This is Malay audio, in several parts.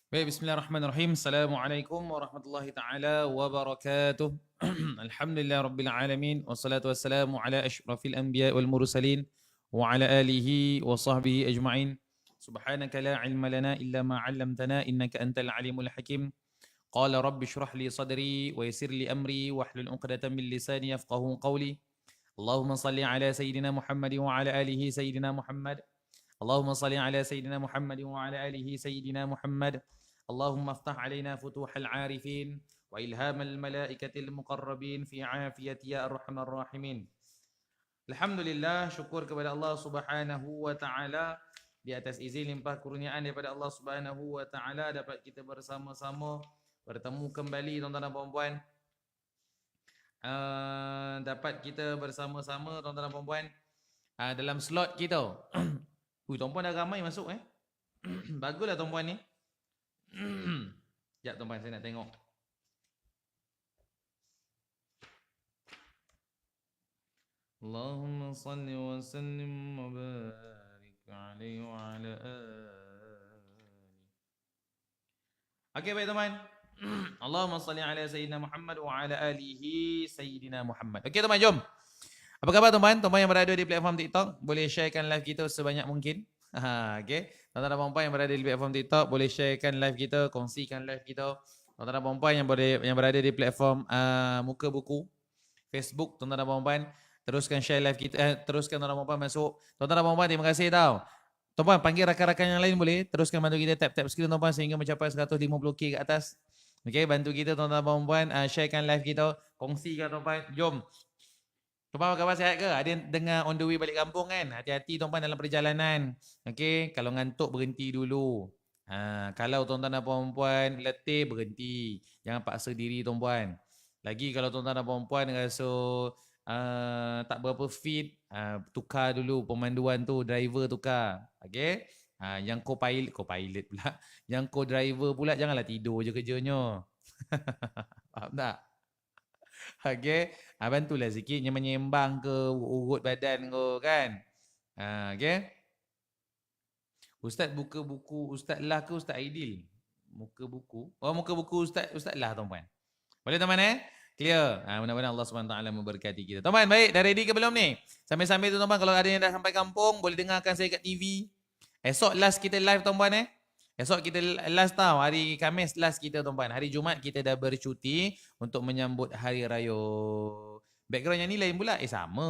Baik, bismillahirrahmanirrahim. Assalamualaikum warahmatullahi taala wabarakatuh. Alhamdulillah rabbil alamin wassalatu wassalamu ala asyrafil anbiya wal mursalin wa ala alihi wa sahbihi ajma'in. Subhanaka la ilma lana illa ma 'allamtana innaka antal alimul hakim. Qala rabbi shrah li sadri wa yassir li amri wahlul 'uqdatam min lisani yafqahu qawli. Allahumma salli ala sayidina Muhammad wa ala alihi sayidina Muhammad. اللهم صل على سيدنا محمد وعلى آله سيدنا محمد. اللهم افتح علينا فتوح العارفين وإلهام الملائكة المقربين في عافية يا أرحم الراحمين. Alhamdulillah, syukur kepada Allah Subhanahu wa taala di atas izin limpah kurniaan daripada Allah Subhanahu wa taala dapat kita bersama-sama bertemu kembali tuan-tuan dan puan-puan. Dapat kita bersama-sama tuan-tuan dan puan-puan dalam slot kita. Tuan-puan dah ramai masuk Baguslah tuan-puan ni. Sekejap tuan-puan, saya nak tengok. Allahumma salli wa sallim wa barik alaihi wa ala alihi. Okey, baik tuan-puan. Allahumma salli ala sayyidina Muhammad wa ala alihi sayyidina Muhammad. Okey tuan-puan, jom. Apa khabar tuan-tuan? Tuan-tuan yang berada di platform TikTok, boleh sharekan live kita sebanyak mungkin. Okey. Tuan-tuan dan puan-puan yang berada di platform TikTok, boleh sharekan live kita, kongsikan live kita. Tuan-tuan dan puan-puan yang berada di platform Muka Buku, Facebook, tuan-tuan dan puan-puan, teruskan share live kita, teruskan tuan-tuan dan puan-puan masuk. Tuan-tuan dan puan-puan, terima kasih tau. Tuan-puan, panggil rakan-rakan yang lain boleh. Teruskan bantu kita tap-tap skrin tuan-puan sehingga mencapai 150k ke atas. Okey, bantu kita tuan-tuan dan puan-puan, sharekan live kita, kongsikan tuan-puan. Jom. Tuan-puan apa khabar, sihat ke? Ada yang dengar on the way balik kampung kan? Hati-hati tuan-puan dalam perjalanan. Okey, kalau ngantuk berhenti dulu. Kalau tuan-tuan dan puan-puan letih berhenti. Jangan paksa diri tuan-puan. Lagi kalau tuan-tuan dan puan-puan rasa tak berapa fit, tukar dulu pemanduan tu, driver tukar. Okey? Yang co-pilot pula. Yang co-driver pula janganlah tidur je kerjanya. Faham tak? Okey, bantulah sikit menyembang ke, urut badan ke kan. Okey. Ustaz buka buku Ustaz Lah ke Ustaz Aidil? Muka buku. Oh, muka buku Ustaz Lah tuan-puan. Boleh tuan-puan Clear. Mudah-mudahan Allah Subhanahu taala memberkati kita. Tuan-puan, baik, dah ready ke belum ni? Sambil-sambil tu tuan-puan, kalau ada yang dah sampai kampung boleh dengarkan saya kat TV. Esok last kita live tuan-puan Esok kita last tau, hari Khamis last kita tuan-puan. Hari Jumaat kita dah bercuti untuk menyambut hari raya. Background yang ni lain pula. Sama.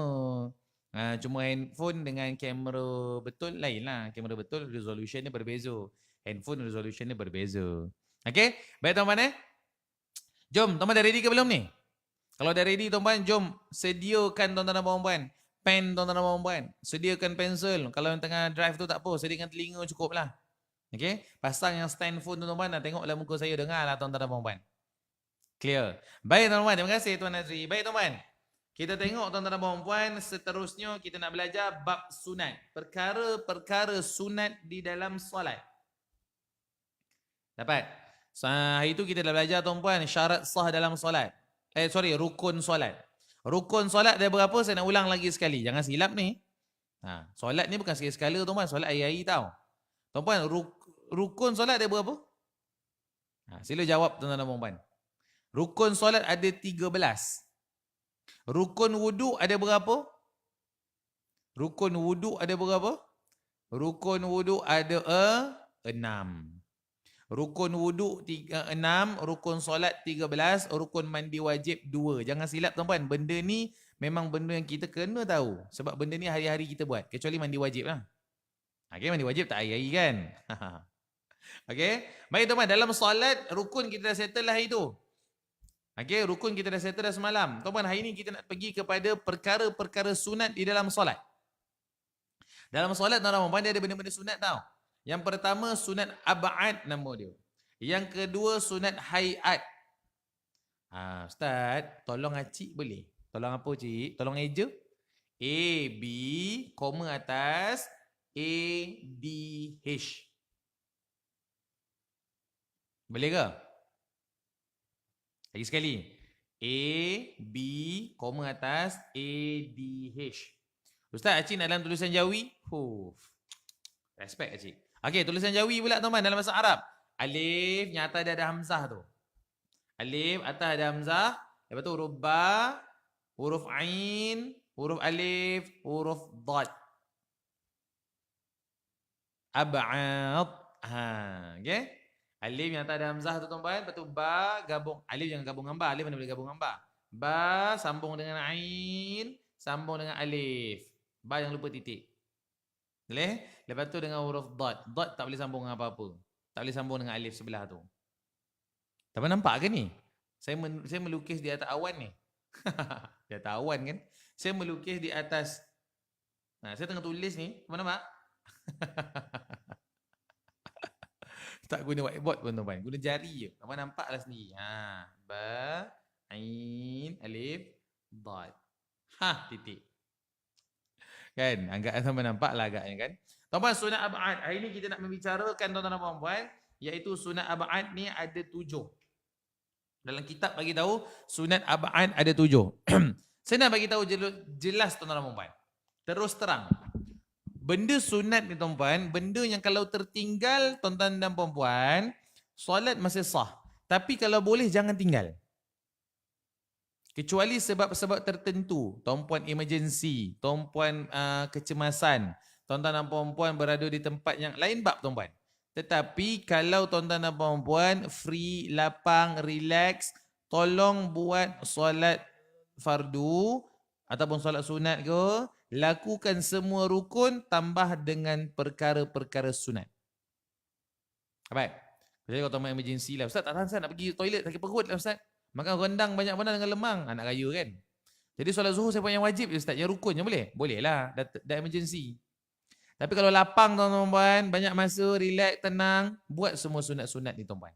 Cuma handphone dengan kamera betul lain lah. Kamera betul resolution dia berbeza. Handphone resolution dia berbeza. Okay? Baik tuan-puan Jom, tuan-puan dah ready ke belum ni? Kalau dah ready tuan-puan, jom sediakan tuan-tuan dan puan-puan. Pen tuan-tuan dan puan-puan. Sediakan pensel. Kalau yang tengah drive tu tak apa, sediakan telinga cukup lah. Okay? Pasang yang stand phone tu tuan-puan, tengoklah muka saya, dengarlah tuan-tuan dan puan-puan. Clear? Baik tuan-tuan, terima kasih Tuan Nazri. Baik tuan-tuan, kita tengok tuan-tuan dan puan-puan, seterusnya kita nak belajar bab sunat. Perkara-perkara sunat di dalam solat. Dapat? Hari itu kita dah belajar tuan-puan, syarat sah dalam solat. Rukun solat. Rukun solat ada berapa? Saya nak ulang lagi sekali. Jangan silap ni. Solat ni bukan sekali-sekala tuan-puan, solat hari-hari tau. Tuan-puan, rukun solat ada berapa? Sila jawab tuan-tuan dan puan-puan. Rukun solat ada 13. Rukun wudu ada berapa? Rukun wudu ada berapa? Rukun wudu ada 6. Rukun wudu 6, rukun solat 13, rukun mandi wajib 2. Jangan silap tuan-puan, benda ni memang benda yang kita kena tahu. Sebab benda ni hari-hari kita buat, kecuali mandi wajib lah. Okay, mandi wajib tak hari-hari kan? Okay, baik tuan-tuan, dalam solat rukun kita dah settle lah hari tu. Okay, rukun kita dah settle dah semalam. Tuan-tuan, hari ni kita nak pergi kepada perkara-perkara sunat di dalam solat. Dalam solat tuan-tuan, dia ada benda-benda sunat tau. Yang pertama sunat ab'ad nama dia. Yang kedua sunat hayat. Ustaz, tolong cik boleh? Tolong apa cik? Tolong eja. A, B, koma atas, A, D, H. Boleh ke? Lagi sekali. A, B, koma atas, A, D, H. Ustaz, Acik nak dalam tulisan Jawi? Respect Acik. Okey, tulisan Jawi pula teman dalam bahasa Arab. Alif yang atas dia ada hamzah tu. Alif atas ada hamzah. Lepas tu huruf ba, huruf ain, huruf alif, huruf dad. Ab'ad. Ha, okey. Alif yang tak ada hamzah tu tuan-tuan, lepas tu ba gabung. Alif jangan gabung dengan ba, alif mana boleh gabung dengan ba. Ba sambung dengan ain, sambung dengan alif. Ba jangan lupa titik. Boleh? Lepas tu dengan huruf dad. Dad tak boleh sambung dengan apa-apa. Tak boleh sambung dengan alif sebelah tu. Tuan-tuan nampak ke ni? Saya melukis di atas awan ni. Di atas awan kan? Saya melukis di atas. Nah, saya tengah tulis ni, tuan nampak? Tak guna whiteboard pun tuan-tuan. Guna jari je. Tuan nampaklah sendiri. Ha, ba, ain, alif, dad. Ha, titik. Kan? Agak tuan-tuan nampaklah agaknya kan? Tuan-tuan, sunat ab'ad. Hari ni kita nak membicarakan tuan-tuan dan puan-puan, iaitu sunat ab'ad ni ada 7. Dalam kitab bagi tahu sunat ab'ad ada 7. Saya nak bagi tahu jelas tuan-tuan dan puan-puan. Terus terang. Benda sunat ni tuan-puan, benda yang kalau tertinggal tuan-tuan dan puan-puan, solat masih sah. Tapi kalau boleh jangan tinggal. Kecuali sebab-sebab tertentu, tuan-puan emergency, tuan-puan kecemasan, tuan-tuan dan puan-puan berada di tempat yang lain bab tuan-puan. Tetapi kalau tuan-tuan dan puan-puan free, lapang, relax, tolong buat solat fardu ataupun solat sunat ke, lakukan semua rukun tambah dengan perkara-perkara sunat. Baik. Jadi kalau tuan emergency lah, Ustaz tak tahan Ustaz nak pergi toilet sakit perut lah Ustaz. Makan rendang banyak mana dengan lemang, anak raya kan. Jadi solat zuhur saya buat yang wajib je Ustaz, yang rukun je boleh? Boleh lah, dah emergency. Tapi kalau lapang tuan-tuan, banyak masa, relax, tenang, buat semua sunat-sunat ni tuan-tuan.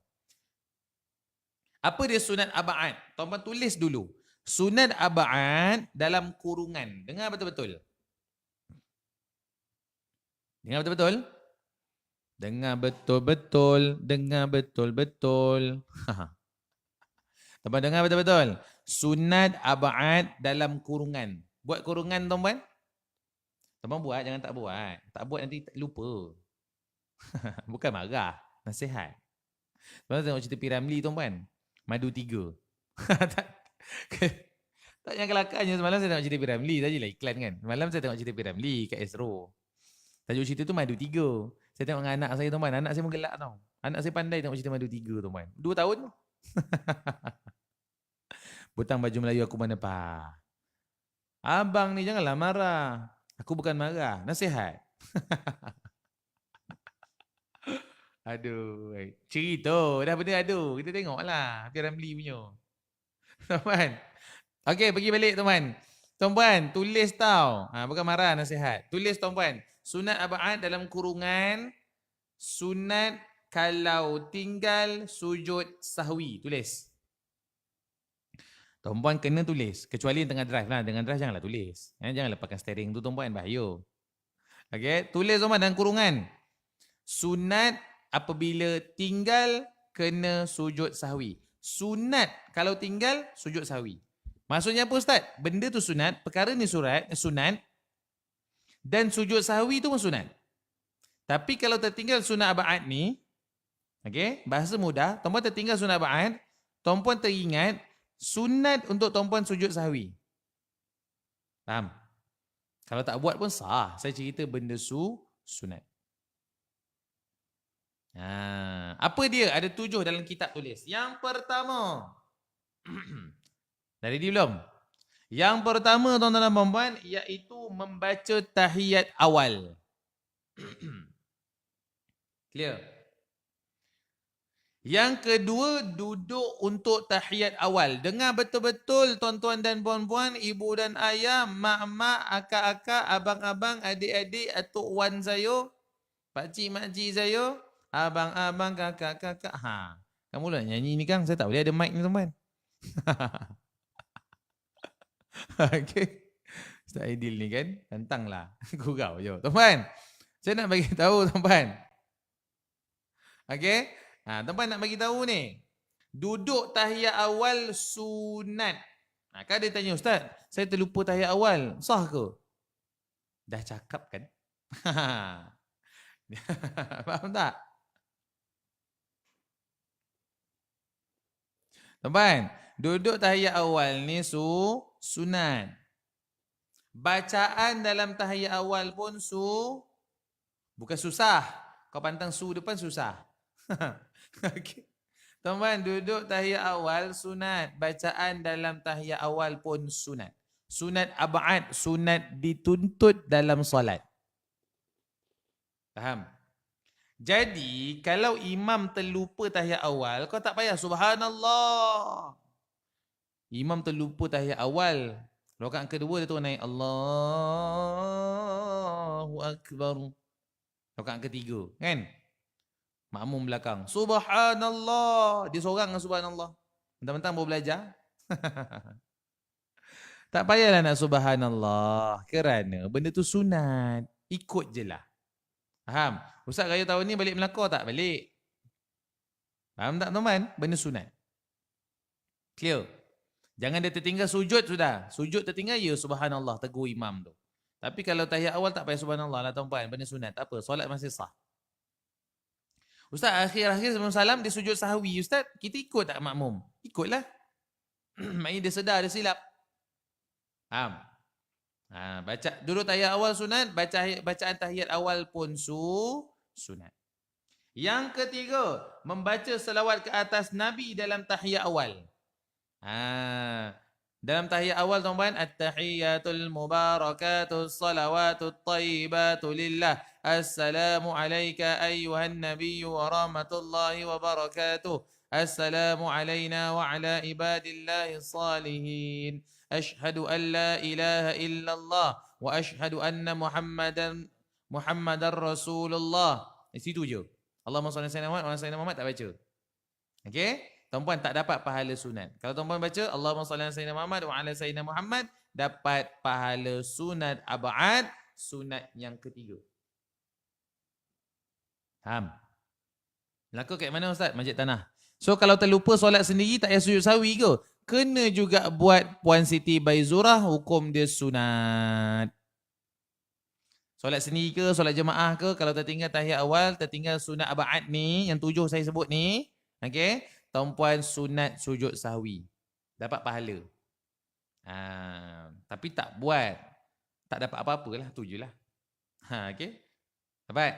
Apa dia sunat ab'ad? Tuan-tuan tulis dulu. Sunat ab'ad dalam kurungan. Dengar betul-betul. Dengar betul-betul? Dengar betul-betul. Dengar betul-betul. Tuan-tuan dengar betul-betul. Sunat ab'ad dalam kurungan. Buat kurungan tuan-tuan? Tuan-tuan buat, jangan tak buat. Tak buat nanti lupa. Bukan marah. Nasihat. Tuan-tuan tengok cerita P. Ramlee tuan-tuan. Madu 3. Tak yang kelakarnya semalam saya tengok cerita P. Ramlee. Tadilah iklan kan. Semalam saya tengok cerita P. Ramlee kat Astro. Tajuk cerita tu Madu 3. Saya tengok dengan anak saya tuan-tuan. Anak saya menggelak tau. Anak saya pandai tengok cerita Madu 3 tuan-tuan. 2 tahun. Butang baju Melayu aku mana pa. Abang ni janganlah marah. Aku bukan marah. Nasihat. Aduh. Cerita. Dah benda aduh. Kita tengoklah. P. Ramlee punya. Tuan-tuan. Okey, pergi balik tuan-tuan. Tuan-tuan, tulis tau. Bukan marah, nasihat. Tulis tuan-tuan. Sunat ab'ad dalam kurungan. Sunat kalau tinggal sujud sahwi. Tulis. Tuan-tuan kena tulis. Kecuali tengah drive lah. Dengan drive janganlah tulis. Jangan lepaskan steering tu tuan-tuan. Bahaya. Okey, tulis tuan-tuan dalam kurungan. Sunat apabila tinggal kena sujud sahwi. Sunat kalau tinggal sujud sahwi. Maksudnya apa Ustaz? Benda tu sunat, perkara ni sunat dan sujud sahwi tu pun sunat. Tapi kalau tertinggal sunat ab'ad ni, okey, bahasa mudah, tuan-puan tertinggal sunat ab'ad, tuan-puan teringat sunat untuk tuan-puan sujud sahwi. Faham? Kalau tak buat pun sah. Saya cerita benda sunat. Apa dia? Ada 7 dalam kitab tulis. Yang pertama. Dah ready belum? Yang pertama tuan-tuan dan puan-puan iaitu membaca tahiyat awal. Clear? Yang kedua, duduk untuk tahiyat awal. Dengar betul-betul tuan-tuan dan puan-puan, ibu dan ayah, mak-mak, akak-akak, abang-abang, adik-adik, atuk wan saya, pakcik-makcik saya, abang-abang, kakak-kakak. Kamu lah nyanyi ni Kang, saya tak boleh ada mic ni tuan-tuan. Okay. Ustaz Aidil ni kan, tantanglah. Gurau je. Tuan-tuan, saya nak bagi tahu tuan-tuan. Okay. Tuan-tuan nak bagi tahu ni. Duduk tahiyat awal sunat. Kan dia tanya, Ustaz, saya terlupa tahiyat awal. Sah ke? Dah cakap kan? Faham tak? Tuan-tuan, duduk tahiyat awal ni sunat. Bacaan dalam tahiyat awal pun bukan susah. Kau pantang depan susah. Okay. Tuan-tuan, duduk tahiyat awal sunat. Bacaan dalam tahiyat awal pun sunat. Sunat ab'ad, sunat dituntut dalam solat. Faham? Jadi, kalau imam terlupa tahiyat awal, kau tak payah subhanallah. Imam terlupa tahiyat awal. Rakaat kedua dia tu naik Allahu Akbar. Rakaat ketiga, kan? Makmum belakang. Subhanallah. Dia seorang dengan subhanallah. Mentang-mentang baru belajar. Tak payahlah nak subhanallah. Kerana benda tu sunat. Ikut je lah. Faham? Ustaz Raya tahun ni balik Melaka tak? Balik. Faham tak teman? Benda sunat. Clear? Jangan dia tertinggal sujud sudah. Sujud tertinggal, ya subhanallah. Tegur imam tu. Tapi kalau tahiyat awal tak payah subhanallah lah tuan-tuan. Benda sunat. Tak apa. Solat masih sah. Ustaz, akhir-akhir sebelum salam dia sujud sahwi. Ustaz, kita ikut tak makmum? Ikutlah. Maksudnya dia sedar, dia silap. Faham? Baca dulu tahiyat awal sunat, bacaan tahiyat awal pun sunat. Yang ketiga, membaca selawat ke atas Nabi dalam tahiyat awal. Dalam tahiyat awal tuan-tuan, at-tahiyatul mubarakatus salawatut tayyibatu lillah. Assalamu alayka ayyuhan nabiyyu wa rahmatullahi wa barakatuh. Assalamu alayna wa ala ibadillahi salihin. Ashhadu an la ilaha illallah wa ashhadu anna Muhammadan Rasulullah. Di situ je. Allahumma salli ala Sayyidina Muhammad tak baca. Okey? Tuan-puan tak dapat pahala sunat. Kalau tuan-puan baca Allahumma salli ala Sayyidina Muhammad wa ala Sayyidina Muhammad, dapat pahala sunat ab'ad, sunat yang ketiga. Faham? Melaka kat mana Ustaz? Masjid Tanah. So kalau terlupa solat sendiri tak payah sujud sahwi ke? Kena juga buat Puan Siti Baizurah, hukum dia sunat. Solat sendiri ke, solat jemaah ke, kalau tertinggal tahiyat awal, tertinggal sunat ab'ad ni, yang 7 saya sebut ni, okey, tuan-puan sunat sujud sahwi. Dapat pahala. Tapi tak buat, tak dapat apa-apa lah, tu je lah. Okey? Dapat?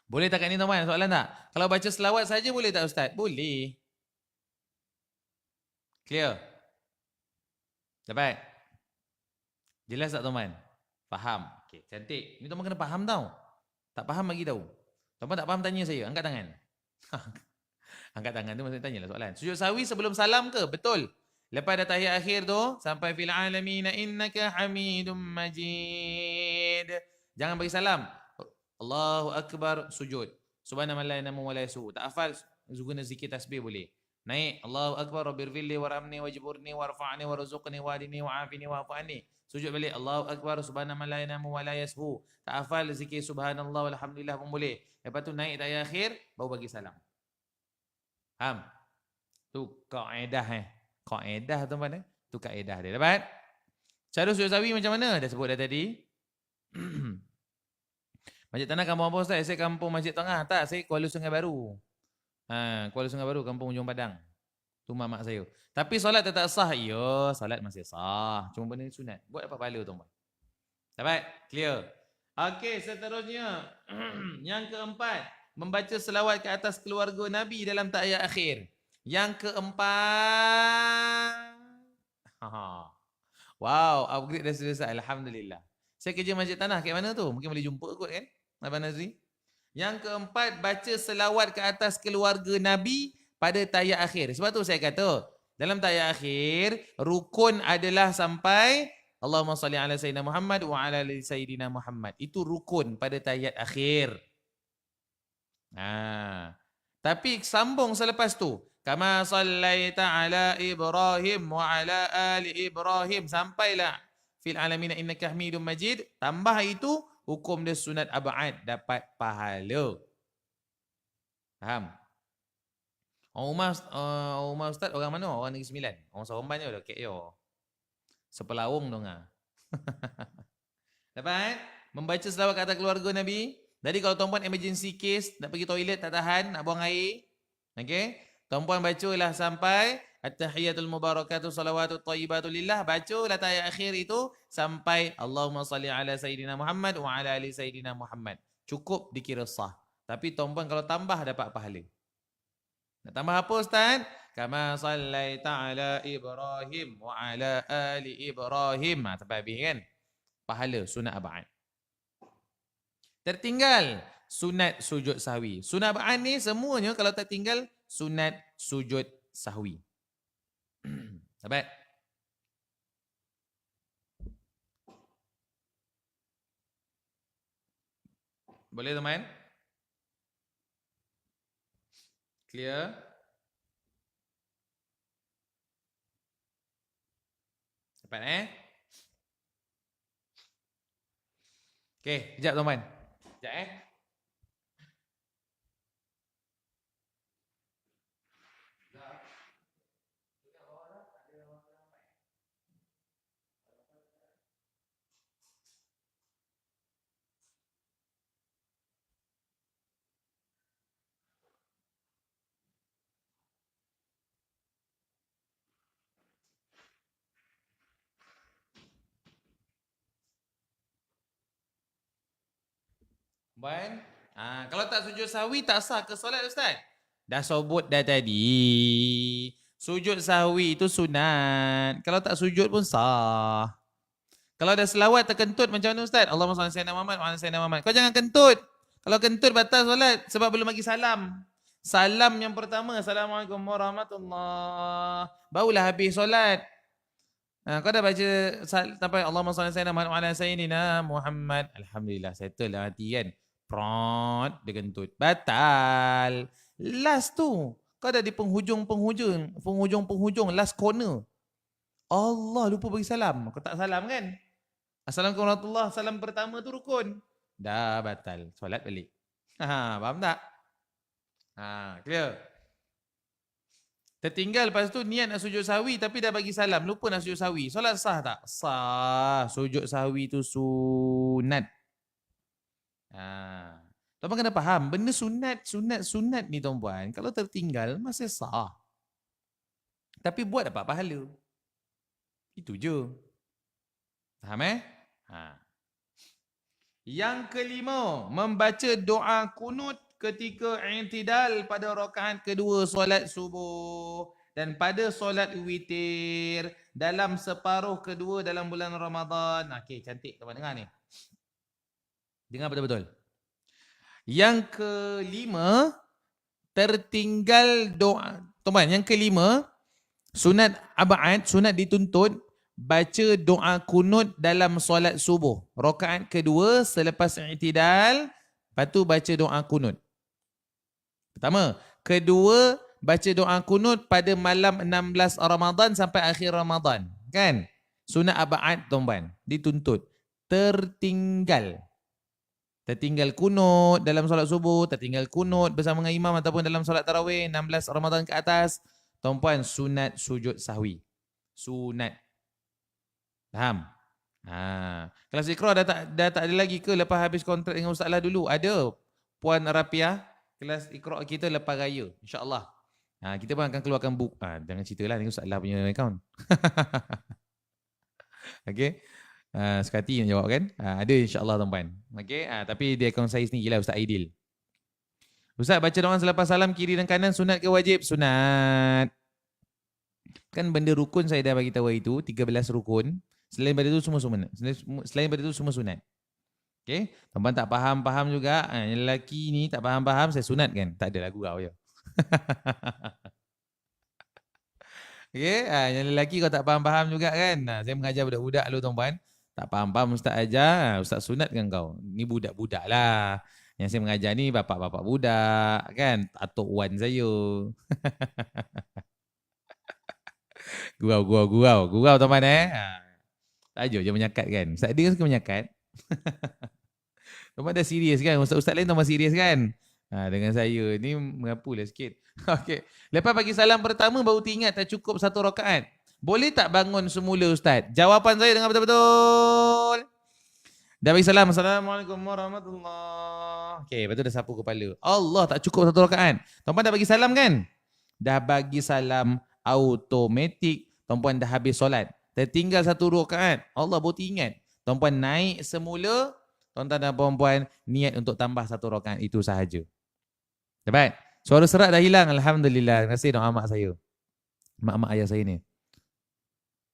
Boleh tak kat ni tuan-puan, soalan tak? Kalau baca selawat saja boleh tak Ustaz? Boleh. Clear? Dapat? Jelas tak tuan-puan? Faham? Okay, cantik. Ni tuan-puan kena faham tau. Tak faham bagi tahu. Tuan-puan tak faham tanya saya, angkat tangan. Angkat tangan tu maksudnya tanyalah soalan. Sujud sahwi sebelum salam ke? Betul. Lepas dah tahiyat akhir tu, sampai fil alamin innaka hamidum majid. Jangan bagi salam. Allahu Akbar, sujud. Subhanallah namu wa la yasu. Tak hafal, guna zikir tasbih boleh. Naik Allahu Akbar, rabbirfirli warhamni wajburni warfa'ni warzuqni wadini wa'afini wa'fu'ani. Sujud balik Allahu Akbar, subhanallah namu wa la yasu. Tak hafal zikir subhanallah walhamdulillah pun boleh. Lepas tu naik tahiyat akhir, baru bagi salam. Faham? Tu kaedah kaedah tuan-tuan tu kaedah dia. Dapat? Cara sujud sahwi macam mana? Dah sebut dah tadi. Masjid Tanah kampung apa Ustaz? Saya kampung Masjid Tengah. Tak, saya Kuala Sungai Baru. Kuala Sungai Baru, kampung Ujung Padang. Tu mak saya. Tapi solat tetap sah. Ya, solat masih sah. Cuma benda ni sunat. Buat apa pahala tuan-tuan? Dapat? Clear? Okey, seterusnya. Yang keempat, membaca selawat ke atas keluarga Nabi dalam tahiyat akhir. Yang keempat. Wow, upgrade dah selesai. Alhamdulillah. Saya kerja Masjid Tanah kat mana tu? Mungkin boleh jumpa kot kan? Abang Nazri. Yang keempat, baca selawat ke atas keluarga Nabi pada tahiyat akhir. Sebab tu saya kata, dalam tahiyat akhir, rukun adalah sampai Allahumma salli ala Sayyidina Muhammad wa ala Sayyidina Muhammad. Itu rukun pada tahiyat akhir. Tapi sambung selepas tu. Kama sallaita ala Ibrahim wa ala ali Ibrahim. Sampailah fil alamin innaka hamidum majid. Tambah itu, hukum dia sunat ab'ad, dapat pahala. Faham? Umar Ustaz orang mana? Orang Negeri Sembilan. Orang Seremban je dah KL. Sepelawung dong ah. Dapat? Membaca selawat kata keluarga Nabi. Jadi kalau tuan-puan emergency case, nak pergi toilet tak tahan, nak buang air, okey? Tuan-puan bacalah sampai At-tahiyatul mubarakatuh salawatut thayyibatu lillah. Bacalah ayat akhir itu sampai Allahumma salli ala Sayyidina Muhammad wa ala ali Sayyidina Muhammad. Cukup dikira sah. Tapi tuan-puan kalau tambah dapat pahala. Nak tambah apa Ustaz? Kama sallaita ala Ibrahim wa ala ali Ibrahim. Sampai habis kan? Pahala sunat ab'ad. Tertinggal sunat sujud sahwi. Sunat ab'ad ni semuanya kalau tertinggal sunat sujud sahwi. Sahabat. Boleh teman? Clear? Dapat Okey, sekejap teman. Sekejap Baik. Kalau tak sujud sahwi tak sah ke solat Ustaz? Dah sebut dah tadi. Sujud sahwi itu sunat. Kalau tak sujud pun sah. Kalau ada selawat terkentut macam mana Ustaz? Allahumma salli ala sayyidina Muhammad wa ala sayyidina Muhammad. Kau jangan kentut. Kalau kentut batal solat sebab belum bagi salam. Salam yang pertama, Assalamualaikum warahmatullahi. Barulah habis solat. Kau dah baca sampai Allahumma salli ala sayyidina Muhammad wa ala sayyidina Muhammad. Alhamdulillah settle lah hati kan. Prot dia kentut. Batal. Last tu. Kau dah di penghujung last corner. Allah lupa bagi salam. Kau tak salam kan? Assalamualaikum warahmatullahi. Salam pertama tu rukun. Dah batal. Solat balik. Faham tak? Clear? Tertinggal lepas tu niat nak sujud sahwi tapi dah bagi salam. Lupa nak sujud sahwi. Solat sah tak? Sah. Sujud sahwi tu sunat. Tuan-tuan kena faham. Benda sunat ni tuan-puan. Kalau tertinggal masih sah. Tapi buat dapat pahala. Itu je. Faham Yang kelima, membaca doa kunut ketika i'tidal pada rakaat kedua solat subuh dan pada solat witir dalam separuh kedua dalam bulan Ramadan. Okey, cantik tuan-tuan dengar ni. Dengar betul-betul. Yang kelima, tertinggal doa. Tuan-tuan, yang kelima, sunat ab'ad, sunat dituntut baca doa kunut dalam solat subuh. Rakaat kedua selepas i'tidal, lepas tu baca doa kunut. Pertama. Kedua, baca doa kunut pada malam 16 Ramadan sampai akhir Ramadan. Kan? Sunat ab'ad tuan-tuan. Dituntut. Tertinggal kunut dalam solat subuh, tertinggal kunut bersama dengan imam ataupun dalam solat tarawih 16 Ramadan ke atas. Tuan-puan, sunat sujud sahwi. Sunat. Faham? Kelas Iqra dah tak ada lagi ke lepas habis kontrak dengan Ustaz Lah dulu? Ada. Puan Rapiah, kelas Iqra kita lepas raya. InsyaAllah. Kita pun akan keluarkan buku. Jangan ceritalah dengan Ustaz Lah punya account. Okay. Sekati yang jawab kan? Ada insyaAllah tuan-puan. Okay. Tapi dia akaun saya sendiri lah, Ustaz Aidil. Ustaz, baca doa selepas salam kiri dan kanan sunat ke wajib? Sunat. Kan benda rukun saya dah bagi tahu itu, 13 rukun. Selain daripada itu semua sunat. Selain daripada itu semua sunat. Okay. Tuan-puan tak faham juga. Yang lelaki ni tak faham, saya sunat kan? Tak adalah gurau je. Okay. Yang lelaki kau tak faham juga kan? Saya mengajar budak-budak dulu tuan-puan. Tak faham Ustaz ajar, Ustaz sunatkan kau. Ni budak-budak lah. Yang saya mengajar ni bapak-bapak budak kan. Atuk wan saya. Gurau tuan-tuan Tajuk je menyakat kan. Ustaz dia suka menyakat. Tuan-tuan dah serius kan. Ustaz-ustaz lain tuan-tuan serius kan. Dengan saya ni mengapulah sikit. Okey. Lepas bagi salam pertama baru teringat tak cukup satu rakaat. Boleh tak bangun semula Ustaz? Jawapan saya dengar betul-betul. Dah bagi salam. Assalamualaikum warahmatullahi. Okey, lepas tu dah sapu kepala. Allah, tak cukup satu rakaat. Tuan-tuan dah bagi salam kan? dah bagi salam automatik, tuan-puan dah habis solat. Tertinggal satu rakaat, Allah baru ingat. Tuan-puan naik semula, tuan-tuan dan puan-puan niat untuk tambah satu rakaat itu sahaja. Dapat? Suara serak dah hilang, alhamdulillah. Terima kasih doa mak saya. Mak-mak ayah saya ni.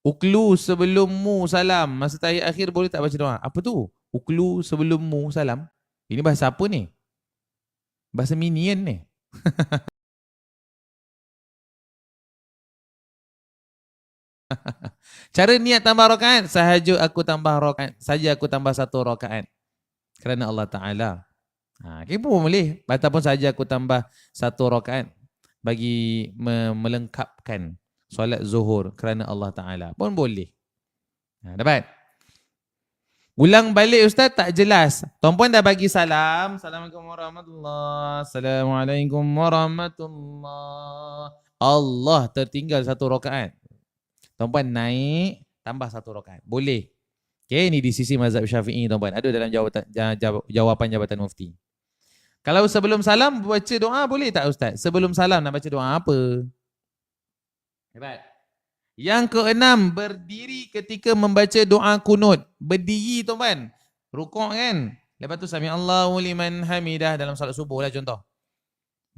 Uklu sebelummu salam. Masa tahiyat akhir boleh tak baca doa? Apa tu? Uklu sebelummu salam. Ini bahasa apa ni? Bahasa Minion ni. Cara niat tambah rakaat, saja aku tambah satu rakaat. Kerana Allah Ta'ala. Okay, pun boleh. Ataupun saja aku tambah satu rakaat bagi melengkapkan solat zuhur kerana Allah Ta'ala. Pun boleh. Dapat? Ulang balik Ustaz tak jelas. Tuan-puan dah bagi salam. Assalamualaikum warahmatullahi. Assalamualaikum warahmatullahi. Allah tertinggal satu rakaat. Tuan-puan naik tambah satu rakaat. Boleh. Okay, ini di sisi mazhab Syafi'i tuan-puan. Ada dalam jawapan Jabatan Mufti. Kalau sebelum salam baca doa boleh tak Ustaz? Sebelum salam nak baca doa apa? Hebat. Yang keenam, berdiri ketika membaca doa kunut. Berdiri tuan-puan. Rukuk kan? Lepas tu sami Allahu liman hamidah dalam salat subuh lah contoh.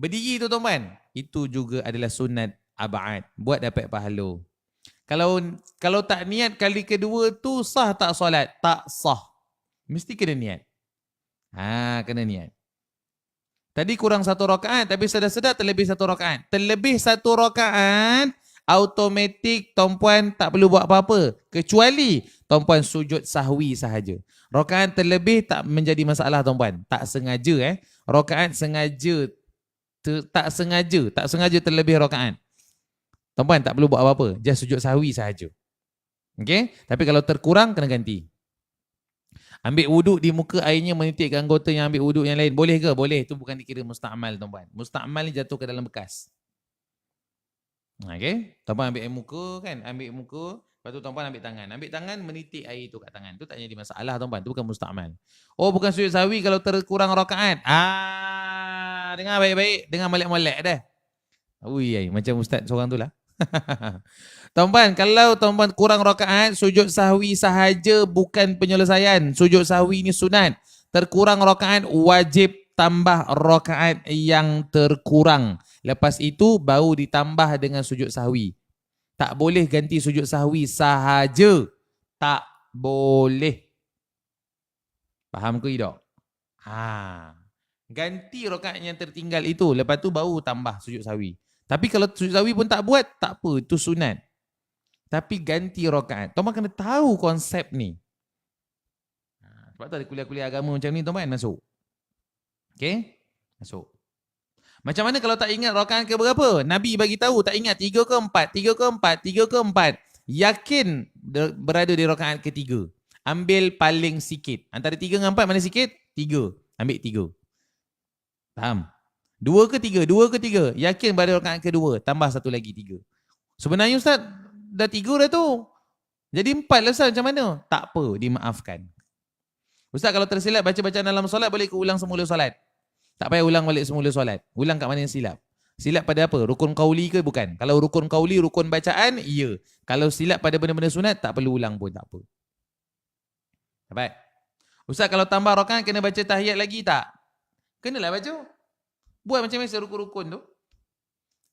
Berdiri tu tuan-puan. Itu juga adalah sunat ab'ad. Buat dapat pahala. Kalau tak niat kali kedua tu sah tak solat? Tak sah. Mesti kena niat. Kena niat. Tadi kurang satu rakaat tapi sedar-sedar terlebih satu rakaat. Terlebih satu rakaat automatik tuan-puan tak perlu buat apa-apa. Kecuali tuan-puan sujud sahwi sahaja. Rakaat terlebih tak menjadi masalah tuan-puan. Tak sengaja Rakaat sengaja tak sengaja terlebih rakaat. Tuan-puan tak perlu buat apa-apa. Just sujud sahwi sahaja. Okey? Tapi kalau terkurang kena ganti. Ambil wuduk di muka airnya menitik ke anggota yang ambil wuduk yang lain. Boleh ke? Boleh. Itu bukan dikira musta'mal tuan-puan. Musta'mal ni jatuh ke dalam bekas. Okey? Tuan-puan ambil air muka kan? Ambil muka. Lepas tu tuan-puan ambil tangan. Ambil tangan menitik air tu kat tangan. Itu tak jadi masalah tuan-puan. Itu bukan musta'mal. Oh bukan sujud sahwi kalau terkurang rakaat. Dengar baik-baik. Dengar molek-molek dah. Ui, macam ustaz seorang tu lah. Tuan-puan, kalau tuan-puan kurang rakaat, sujud sahwi sahaja bukan penyelesaian. Sujud sahwi ni sunat. Terkurang rakaat, wajib tambah rakaat yang terkurang. Lepas itu baru ditambah dengan sujud sahwi. Tak boleh ganti sujud sahwi sahaja. Tak boleh. Faham ke tidak? Ganti rakaat yang tertinggal itu. Lepas tu baru tambah sujud sahwi. Tapi kalau sujud sahwi pun tak buat, tak apa. Itu sunat. Tapi ganti rakaat. Tuan-tuan kena tahu konsep ni. Sebab tu ada kuliah-kuliah agama macam ni tuan-tuan masuk. Okay? Masuk. Macam mana kalau tak ingat rakaat ke berapa? Nabi bagi tahu tak ingat 3 ke 4. Yakin berada di rakaat ketiga. Ambil paling sikit. Antara 3 dengan 4 mana sikit? 3. Ambil 3. Faham? 2 ke 3? Yakin pada rakaat kedua. Tambah satu lagi 3. Sebenarnya Ustaz, dah 3 dah tu. Jadi 4 lah Ustaz, macam mana? Tak apa, dimaafkan. Ustaz kalau tersilap baca-bacaan dalam solat, boleh ke ulang semula solat? Tak payah ulang balik semula solat. Ulang kat mana yang silap? Silap pada apa? Rukun qauli ke bukan? Kalau rukun qauli, rukun bacaan, iya. Kalau silap pada benda-benda sunat, tak perlu ulang pun tak apa. Dapat? Ustaz kalau tambah rakaat, kena baca tahiyat lagi tak? Kenalah baca. Buat macam biasa rukun-rukun tu.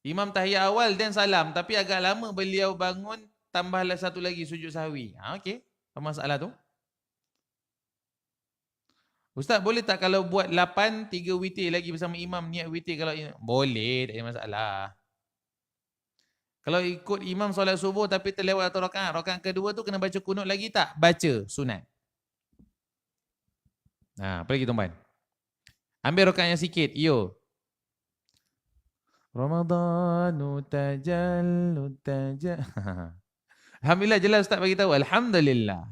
Imam tahiyat awal dan salam. Tapi agak lama beliau bangun, tambahlah satu lagi sujud sahwi. Okey. Apa masalah tu? Ustaz boleh tak kalau buat 8, 3 witir lagi bersama imam, niat witir kalau boleh, tak ada masalah. Kalau ikut imam solat subuh tapi terlewat satu rakaat, rakaat kedua tu kena baca kunut lagi tak? Baca, sunat. Apa lagi tuan-tuan? Ambil rakaat yang sikit, yo. Ramadhanu tajallu. Alhamdulillah jelas Ustaz bagi tahu. Alhamdulillah.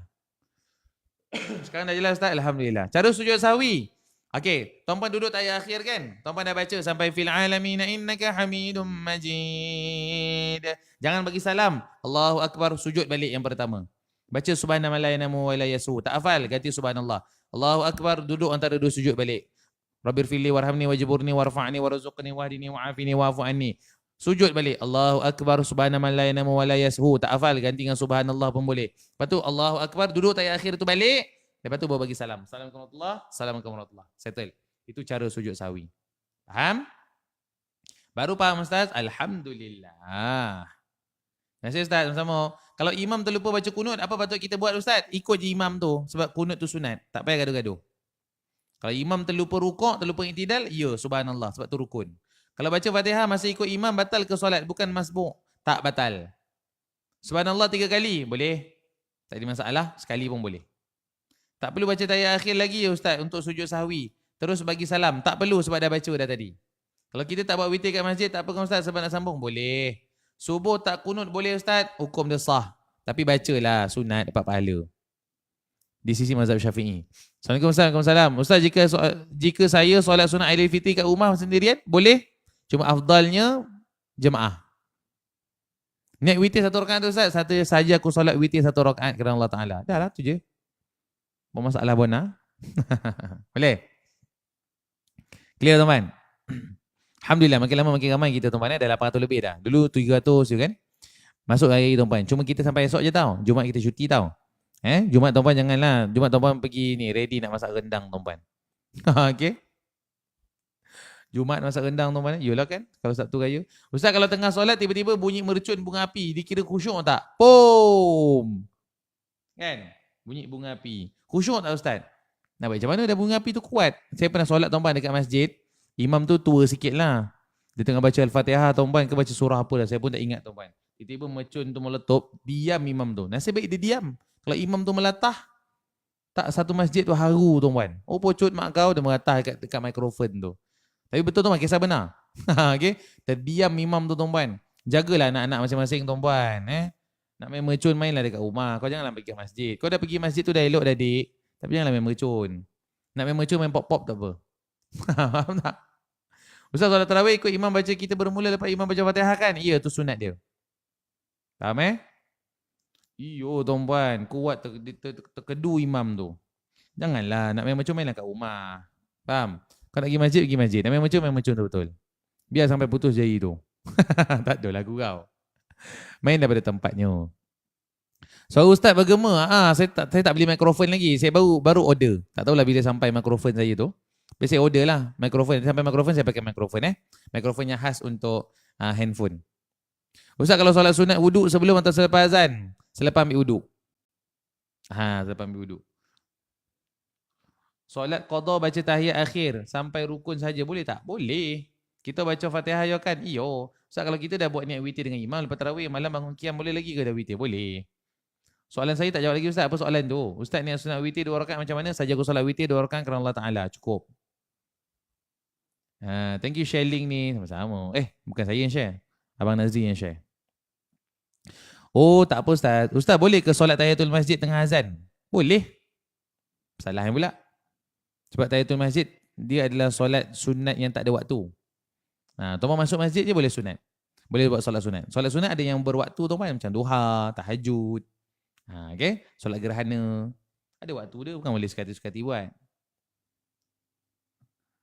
Sekarang dah jelas Ustaz. Alhamdulillah. Cara sujud sahwi. Okey, tuan-puan duduk tahiyat akhir kan? Tuan-puan dah baca sampai fil alamin innaka hamidum majid. Jangan bagi salam. Allahu akbar, sujud balik yang pertama. Baca subhanallahi wa la yasu. Tak hafal, ganti subhanallah. Allahu akbar, duduk antara dua sujud balik. Rabbir fili warhamni wajburni warfa'ni warzuqni wahdini wa'afini wa'fu anni. Sujud balik. Allahu Akbar, subhanaman la yanamu wa la yashu. Tak hafal, ganti dengan subhanallah pun boleh. Lepas tu Allahu Akbar, duduk tahiyat akhir tu balik. Lepas tu baru bagi salam. Assalamualaikum warahmatullahi wabarakatuh. Assalamualaikum warahmatullahi wabarakatuh. Settle. Itu cara sujud sahwi. Faham? Baru faham Ustaz? Alhamdulillah. Terima kasih Ustaz. Sama-sama. Kalau imam terlupa baca kunut, apa patut kita buat Ustaz? Ikut je imam tu. Sebab kunut tu sunat. Tak payah gaduh-gaduh. Kalau imam terlupa rukuk, terlupa iktidal, ya subhanallah. Sebab tu rukun. Kalau baca Fatihah masih ikut imam, batal ke solat? Bukan masbuk. Tak batal. Subhanallah 3 kali. Boleh. Tak ada masalah. Sekali pun boleh. Tak perlu baca tahiyat akhir lagi ya Ustaz untuk sujud sahwi. Terus bagi salam. Tak perlu sebab dah baca dah tadi. Kalau kita tak buat witir kat masjid, tak apa kan Ustaz sebab nak sambung? Boleh. Subuh tak kunut boleh Ustaz? Hukum dia sah. Tapi bacalah sunat dapat pahala. Di sisi mazhab Syafi'i. Assalamualaikum warahmatullahi wabarakatuh. Ustaz, jika saya solat sunat Aidilfitri kat rumah sendirian, boleh? Cuma afdalnya jemaah. Niat witir 1 rakaat tu Ustaz. Satu saja aku solat witir 1 rakaat kerana Allah Ta'ala. Dah lah tu je. Masalah bona. Boleh? Clear tuan-tuan? Alhamdulillah makin lama makin ramai kita tuan-tuan. Dah 800 lebih dah. Dulu 300 je kan. Masuk hari tuan-tuan. Cuma kita sampai esok je tau. Jumaat kita cuti tau. Jumaat tuan-tuan janganlah. Jumaat tuan-tuan pergi ni ready nak masak rendang tuan-tuan. Okay. Jumaat masak rendang tuan-tuan. Yolah kan. Kalau Sabtu Raya. Ustaz kalau tengah solat tiba-tiba bunyi mercun bunga api. Dikira khusyuk tak? Pom. Kan? Bunyi bunga api. Khusyuk tak Ustaz? Nak baik macam mana dah bunga api tu kuat? Saya pernah solat tuan-tuan dekat masjid. Imam tu tua sikit lah. Dia tengah baca Al-Fatihah tuan-tuan ke baca surah apa dah. Saya pun tak ingat tuan-tuan. Tiba-tiba mercun tu meletup. Diam imam tu. Nasib baik dia diam. Kalau imam tu melatah. Tak satu masjid tu haru tuan-tuan. Oh pocut mak kau dia melatah dekat mikrofon tu. Tapi betul tuan-tuan kisah benar. Okay? Terdiam imam tu tuan-tuan. Jagalah anak-anak masing-masing tuan-tuan. Nak main mercun mainlah dekat rumah. Kau janganlah pergi masjid. Kau dah pergi masjid tu dah elok dah dik. Tapi janganlah main mercun. Nak main mercun main pop-pop tak apa. Faham tak? Ustaz solat tarawih ikut imam baca kita bermula lepas imam baca Fatihah kan? Ya tu sunat dia. Faham Iyo tuan-tuan. Kuat terkedu imam tu. Janganlah. Nak main mercun mainlah kat rumah. Faham? Kau nak pergi masjid, pergi masjid. Nak main mercun betul-betul. Biar sampai putus jari tu. Tak ada lagu kau. Main daripada tempatnya. So Ustaz bergema. Saya tak beli mikrofon lagi. Saya baru order. Tak tahulah bila sampai mikrofon saya tu. Biasa saya order lah mikrofon. Sampai mikrofon saya pakai mikrofon Mikrofon yang khas untuk handphone. Ustaz kalau solat sunat wuduk sebelum atau selepas azan? Selepas ambil wuduk. Selepas ambil wuduk. Solat qada baca tahiyat akhir sampai rukun saja boleh tak? Boleh. Kita baca Fatihah ya kan? Iyo. Ustaz kalau kita dah buat niat witir dengan imam lepas tarawih malam bangun qiyam boleh lagi ke dah witir? Boleh. Soalan saya tak jawab lagi Ustaz. Apa soalan tu? Ustaz niat sunat witir 2 rakaat macam mana? Saja aku solat witir 2 rakaat kerana Allah Ta'ala. Cukup. Thank you sharing ni. Sama-sama. Bukan saya yang share. Abang Nazri yang share. Oh tak apa Ustaz. Ustaz boleh ke solat tahiyatul masjid tengah azan? Boleh. Salah yang pula. Sebab tahiyatul masjid dia adalah solat sunat yang tak ada waktu. Tuan-tuan masuk masjid je boleh sunat. Boleh buat solat sunat. Solat sunat ada yang berwaktu tuan-tuan macam duha, tahajud. Okay? Solat gerhana. Ada waktu dia bukan boleh sekati-sekati buat.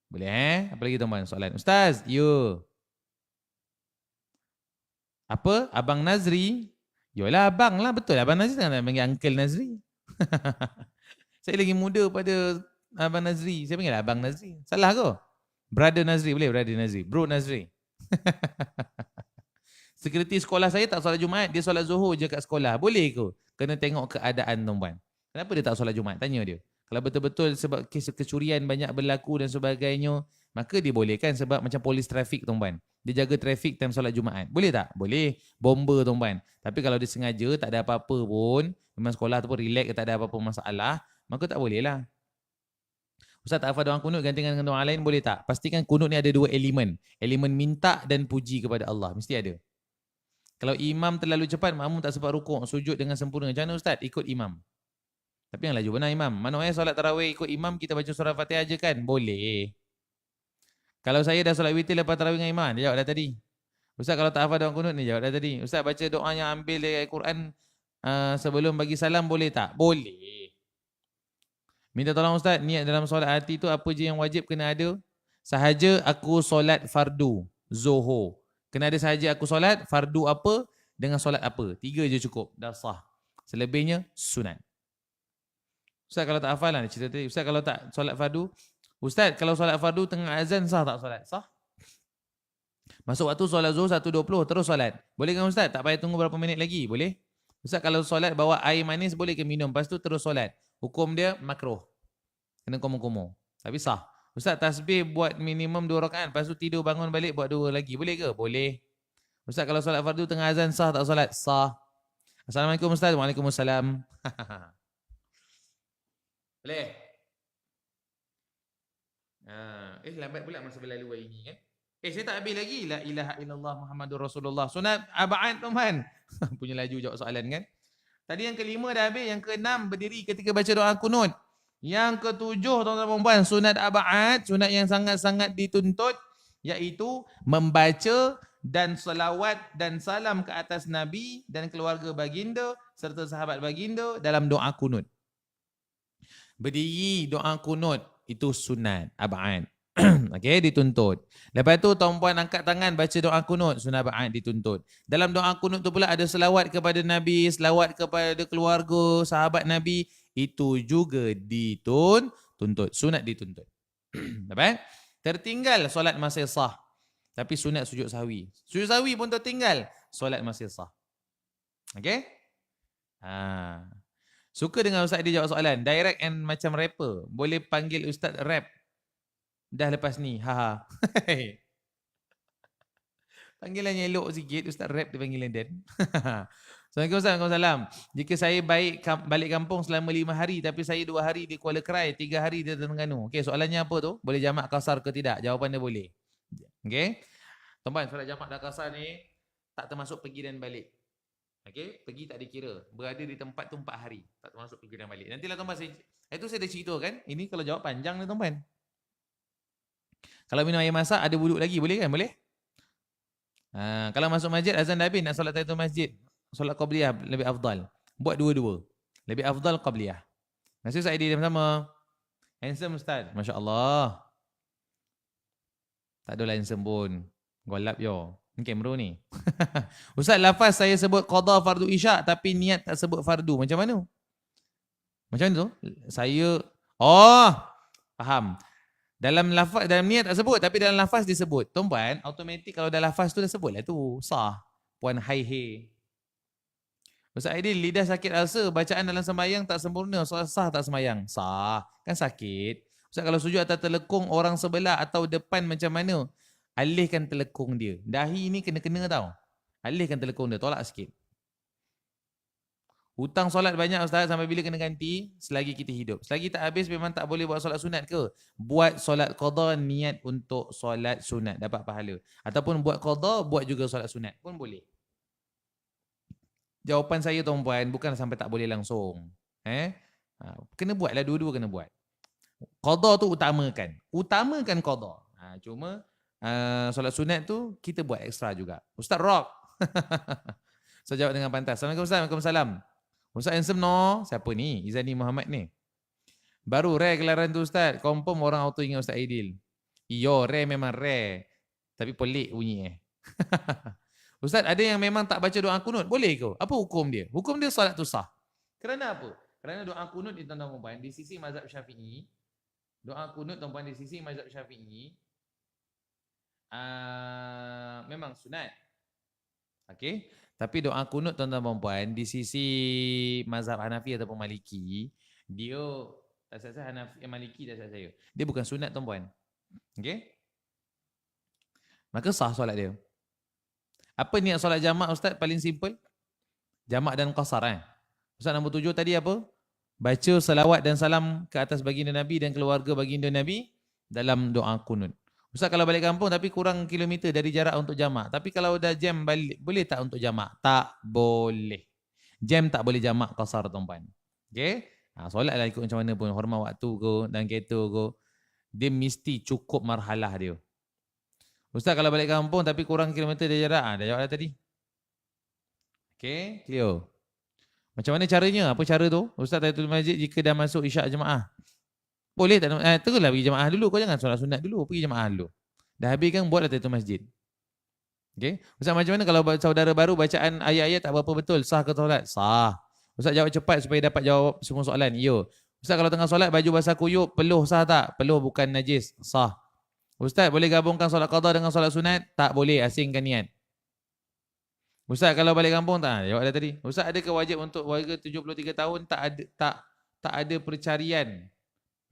Boleh Apa lagi tuan-tuan soalan? Ustaz, ya. Apa? Abang Nazri? Yolah abang lah. Betul Abang Nazri tak nak panggil Uncle Nazri. Saya lagi muda pada Abang Nazri. Saya panggil Abang Nazri. Salah ke? Brother Nazri. Boleh Brother Nazri. Bro Nazri. Sekreti sekolah saya tak solat Jumaat. Dia solat Zuhur je kat sekolah. Boleh ke? Kena tengok keadaan tuan-tuan. Kenapa dia tak solat Jumaat? Tanya dia. Kalau betul-betul sebab kes kecurian banyak berlaku dan sebagainya, maka dibolehkan sebab macam polis trafik tuan-tuan. Dia jaga trafik time solat Jumaat. Boleh tak? Boleh. Bomba tuan-tuan. Tapi kalau dia sengaja tak ada apa-apa pun, memang sekolah tu pun relax, tak ada apa-apa masalah, maka tak boleh lah. Ustaz tak hafal doa kunut gantikan dengan doa lain boleh tak? Pastikan kunut ni ada 2 elemen. Elemen minta dan puji kepada Allah. Mesti ada. Kalau imam terlalu cepat, makmum tak sempat rukuk, sujud dengan sempurna. Macam mana Ustaz? Ikut imam. Tapi yang laju benar imam. Mana solat tarawih ikut imam, kita baca surah Fatihah je kan? Boleh. Kalau saya dah solat witir lepas tarawih dengan imam, dia jawab dah tadi. Ustaz kalau tak hafal doa kunut ni, jawab dah tadi. Ustaz baca doa yang ambil dari Al-Quran sebelum bagi salam boleh tak? Boleh. Minta tolong Ustaz, niat dalam solat hati tu apa je yang wajib kena ada? Sahaja aku solat fardu, Zuhur. Kena ada sahaja aku solat, fardu apa dengan solat apa. 3 je cukup, dah sah. Selebihnya sunat. Ustaz kalau tak hafal lah cerita tadi. Ustaz kalau tak solat fardu, Ustaz kalau solat fardu tengah azan sah tak solat? Sah. Masuk waktu solat zuhur 1.20 terus solat. Boleh kan Ustaz? Tak payah tunggu berapa minit lagi? Boleh? Ustaz kalau solat bawa air manis boleh ke minum? Lepas tu terus solat. Hukum dia makruh. Kena komo-komo. Tapi sah. Ustaz tasbih buat minimum 2 rakaat. Lepas tu tidur bangun balik buat 2 lagi. Boleh ke? Boleh. Ustaz kalau solat fardu tengah azan sah tak solat? Sah. Assalamualaikum Ustaz. Waalaikumsalam. Boleh? Lambat pula masa berlalu hari ni kan? Saya tak habis lagi. La ilaha illallah Muhammadur Rasulullah. Sunat ab'ad tuan. Punya laju jawab soalan kan? Tadi yang kelima dah habis. Yang keenam berdiri ketika baca doa kunut. Yang ketujuh tuan-tuan dan puan, sunat ab'ad, sunat yang sangat-sangat dituntut, iaitu membaca dan selawat dan salam ke atas Nabi dan keluarga baginda serta sahabat baginda dalam doa kunut. Berdiri doa kunut itu sunat ab'ad. Okey, dituntut. Lepas tu tuan-puan angkat tangan baca doa kunut, sunat ab'ad dituntut. Dalam doa kunut tu pula ada selawat kepada Nabi, selawat kepada keluarga, sahabat Nabi, itu juga dituntut, sunat dituntut. Dapat? Tertinggal solat masih sah. Tapi sunat sujud sahwi. Sujud sahwi pun tertinggal, solat masih sah. Okey? Suka dengan Ustaz dia jawab soalan. Direct and macam rapper. Boleh panggil Ustaz rap. Dah lepas ni. Haha. Panggilan elok sikit. Ustaz rap dia panggilan Dan. Assalamualaikum. Jika saya balik kampung selama 5 hari tapi saya 2 hari di Kuala Krai, 3 hari di Terengganu. Okey, soalannya apa tu? Boleh jamak kasar ke tidak? Jawapan dia boleh. Okey. Tuan-tuan, solat jamak dan kasar ni tak termasuk pergi dan balik. Okey, pergi tak dikira. Berada di tempat tu 4 hari. Tak termasuk pergi dan balik. Nantilah tuan-tuan itu saya dah cerita kan. Ini kalau jawab panjang ni tuan-tuan. Kalau minum air masak ada wuduk lagi boleh kan? Boleh? Kalau masuk masjid azan dah habis nak solat tahiyatul masjid. Solat qabliyah lebih afdal. Buat dua-dua. Lebih afdal qabliyah. Nasi saya di sama. Handsome Ustaz. Masya Allah. Tak adalah handsome pun. Golap yo. Ini kamera ni. Ustaz, lafaz saya sebut qada fardu isyak tapi niat tak sebut fardu. Macam mana? Macam mana tu? Saya faham. Dalam lafaz, dalam niat tak sebut tapi dalam lafaz disebut. Tuan-puan, automatik kalau dalam lafaz tu dah sebut lah tu. Sah. Puan hai. Ustaz Aidil, lidah sakit ulcer, bacaan dalam sembahyang tak sempurna, sah tak sembahyang? Sah. Kan sakit. Ustaz kalau sujud atas telekung orang sebelah atau depan macam mana? Alihkan telekung dia. Dahi ni kena-kena tau. Alihkan telekung dia, tolak sikit. Hutang solat banyak Ustaz, sampai bila kena ganti? Selagi kita hidup. Selagi tak habis memang tak boleh buat solat sunat ke? Buat solat qada niat untuk solat sunat, dapat pahala. Ataupun buat qada, buat juga solat sunat pun boleh. Jawapan saya tuan-puan, bukan sampai tak boleh langsung. Kena buatlah, dua-dua kena buat. Qada tu utamakan. Utamakan qada. Cuma solat sunat tu kita buat ekstra juga. Ustaz Rock. Saya jawab dengan pantas. Assalamualaikum Ustaz. Waalaikumsalam. Ustaz handsome no. Siapa ni? Izani Muhammad ni. Baru rare gelaran tu Ustaz. Confirm orang auto ingat Ustaz Aidil. Iyo, rare memang rare. Tapi pelik bunyi Ustaz, ada yang memang tak baca doa kunut. Boleh ke? Apa hukum dia? Hukum dia solat tu sah. Kerana apa? Kerana doa kunut di tuan-tuan di sisi mazhab Syafi'i. Doa kunut tuan-tuan di sisi mazhab Syafi'i memang sunat. Okey. Tapi doa kunut tuan-tuan dan puan di sisi mazhab Hanafi ataupun Maliki, dia tak saya Hanafi Maliki tak saya. Dia bukan sunat tuan-puan. Okey? Maka sah solat dia. Apa niat solat jamak Ustaz? Paling simple. Jamak dan qasar Ustaz nombor 7 tadi apa? Baca selawat dan salam ke atas baginda Nabi dan keluarga baginda Nabi dalam doa kunut. Ustaz kalau balik kampung tapi kurang kilometer dari jarak untuk jamak. Tapi kalau dah jam balik, boleh tak untuk jamak? Tak boleh. Jam tak boleh jamak qasar tuan-puan. Okey? Solatlah ikut macam mana pun. Hormat waktu ke dan kereta ke. Dia mesti cukup marhalah dia. Ustaz kalau balik kampung tapi kurang kilometer dari jarak. Dah jawab dah tadi. Okey? Clear? Macam mana caranya? Apa cara tu? Ustaz tahiyatul masjid jika dah masuk isyak jemaah. Boleh tak? Teruslah pergi jemaah dulu. Kau jangan solat sunat dulu. Pergi jemaah dulu. Dah habis kan buatlah tahiyatul masjid. Okay. Ustaz, macam mana kalau saudara baru bacaan ayat-ayat tak berapa betul? Sah ke solat? Sah. Ustaz, jawab cepat supaya dapat jawab semua soalan. Ya. Ustaz, kalau tengah solat baju basah kuyup, peluh sah tak? Peluh bukan najis. Sah. Ustaz, boleh gabungkan solat qada dengan solat sunat? Tak boleh, asingkan niat. Ustaz, kalau balik kampung tak? Jawab dah tadi. Ustaz, adakah wajib untuk warga 73 tahun tak ada percarian?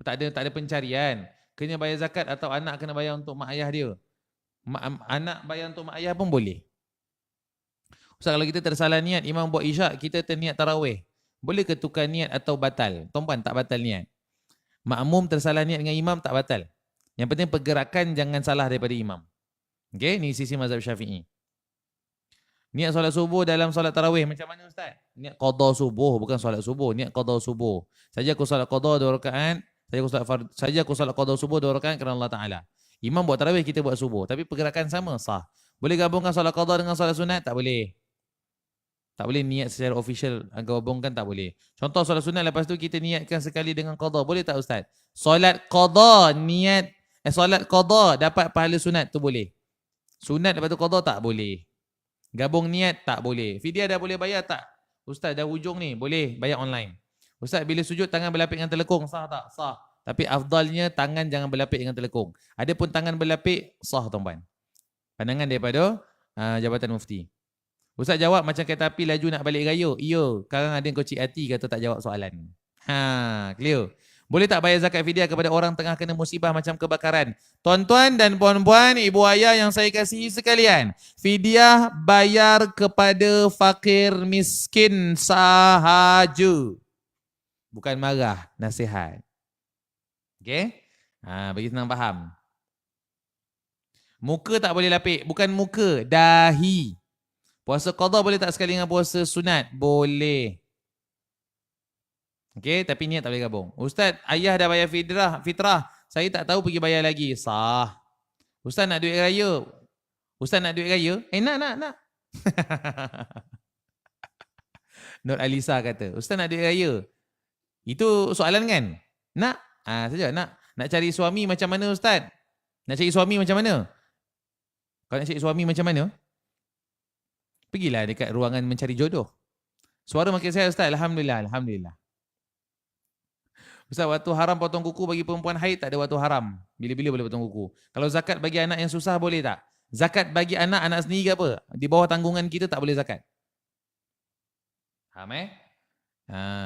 Tak ada pencarian. Kena bayar zakat atau anak kena bayar untuk mak ayah dia? Anak bayar untuk mak ayah pun boleh. Ustaz, kalau kita tersalah niat, imam buat isyak, kita terniat tarawih. Boleh ke tukar niat atau batal? Tuan-puan, tak batal niat. Makmum tersalah niat dengan imam tak batal. Yang penting pergerakan jangan salah daripada imam. Okey, ni sisi mazhab Syafi'i. Niat solat subuh dalam solat tarawih macam mana Ustaz? Niat qada subuh, bukan solat subuh, niat qada subuh. Saja aku solat qada 2 rakaat, saja aku solat qada subuh 2 rakaat kerana Allah Taala. Imam buat tarawih, kita buat subuh, tapi pergerakan sama, sah. Boleh gabungkan solat qada dengan solat sunat? Tak boleh. Tak boleh niat secara official gabungkan, tak boleh. Contoh solat sunat, lepas tu kita niatkan sekali dengan qada, boleh tak Ustaz? Solat qada solat qada dapat pahala sunat tu boleh. Sunat lepas tu qada tak boleh. Gabung niat tak boleh. Fidyah dah boleh bayar tak? Ustaz, dah hujung ni, boleh bayar online. Ustaz, bila sujud tangan berlapik dengan telekung, sah tak? Sah. Tapi afdalnya tangan jangan berlapik dengan telekung. Adapun tangan berlapik, sah tuan-tuan. Pandangan daripada Jabatan Mufti. Ustaz jawab macam kereta api laju nak balik raya. Ya, sekarang ada yang kocik hati kata tak jawab soalan. Clear. Boleh tak bayar zakat fidyah kepada orang tengah kena musibah macam kebakaran? Tuan-tuan dan puan-puan, ibu ayah yang saya kasihi sekalian, fidyah bayar kepada fakir miskin sahaja. Bukan marah, nasihat. Okey? Bagi senang faham. Muka tak boleh lapik, bukan muka, dahi. Puasa qada boleh tak sekali dengan puasa sunat? Boleh. Okey, tapi niat tak boleh gabung. Ustaz, ayah dah bayar fitrah. Saya tak tahu pergi bayar lagi. Sah. Ustaz nak duit raya. Ustaz nak duit raya? Nak. Nur Alisa kata, Ustaz nak duit raya. Itu soalan kan? Nak? Saja nak. Nak cari suami macam mana Ustaz? Nak cari suami macam mana? Kalau nak cari suami macam mana? Pergilah dekat ruangan mencari jodoh. Suara makin saya Ustaz, Alhamdulillah. Ustaz, waktu haram potong kuku bagi perempuan haid tak ada waktu haram. Bila-bila boleh potong kuku. Kalau zakat bagi anak yang susah boleh tak? Zakat bagi anak sendiri ke apa? Di bawah tanggungan kita tak boleh zakat. Faham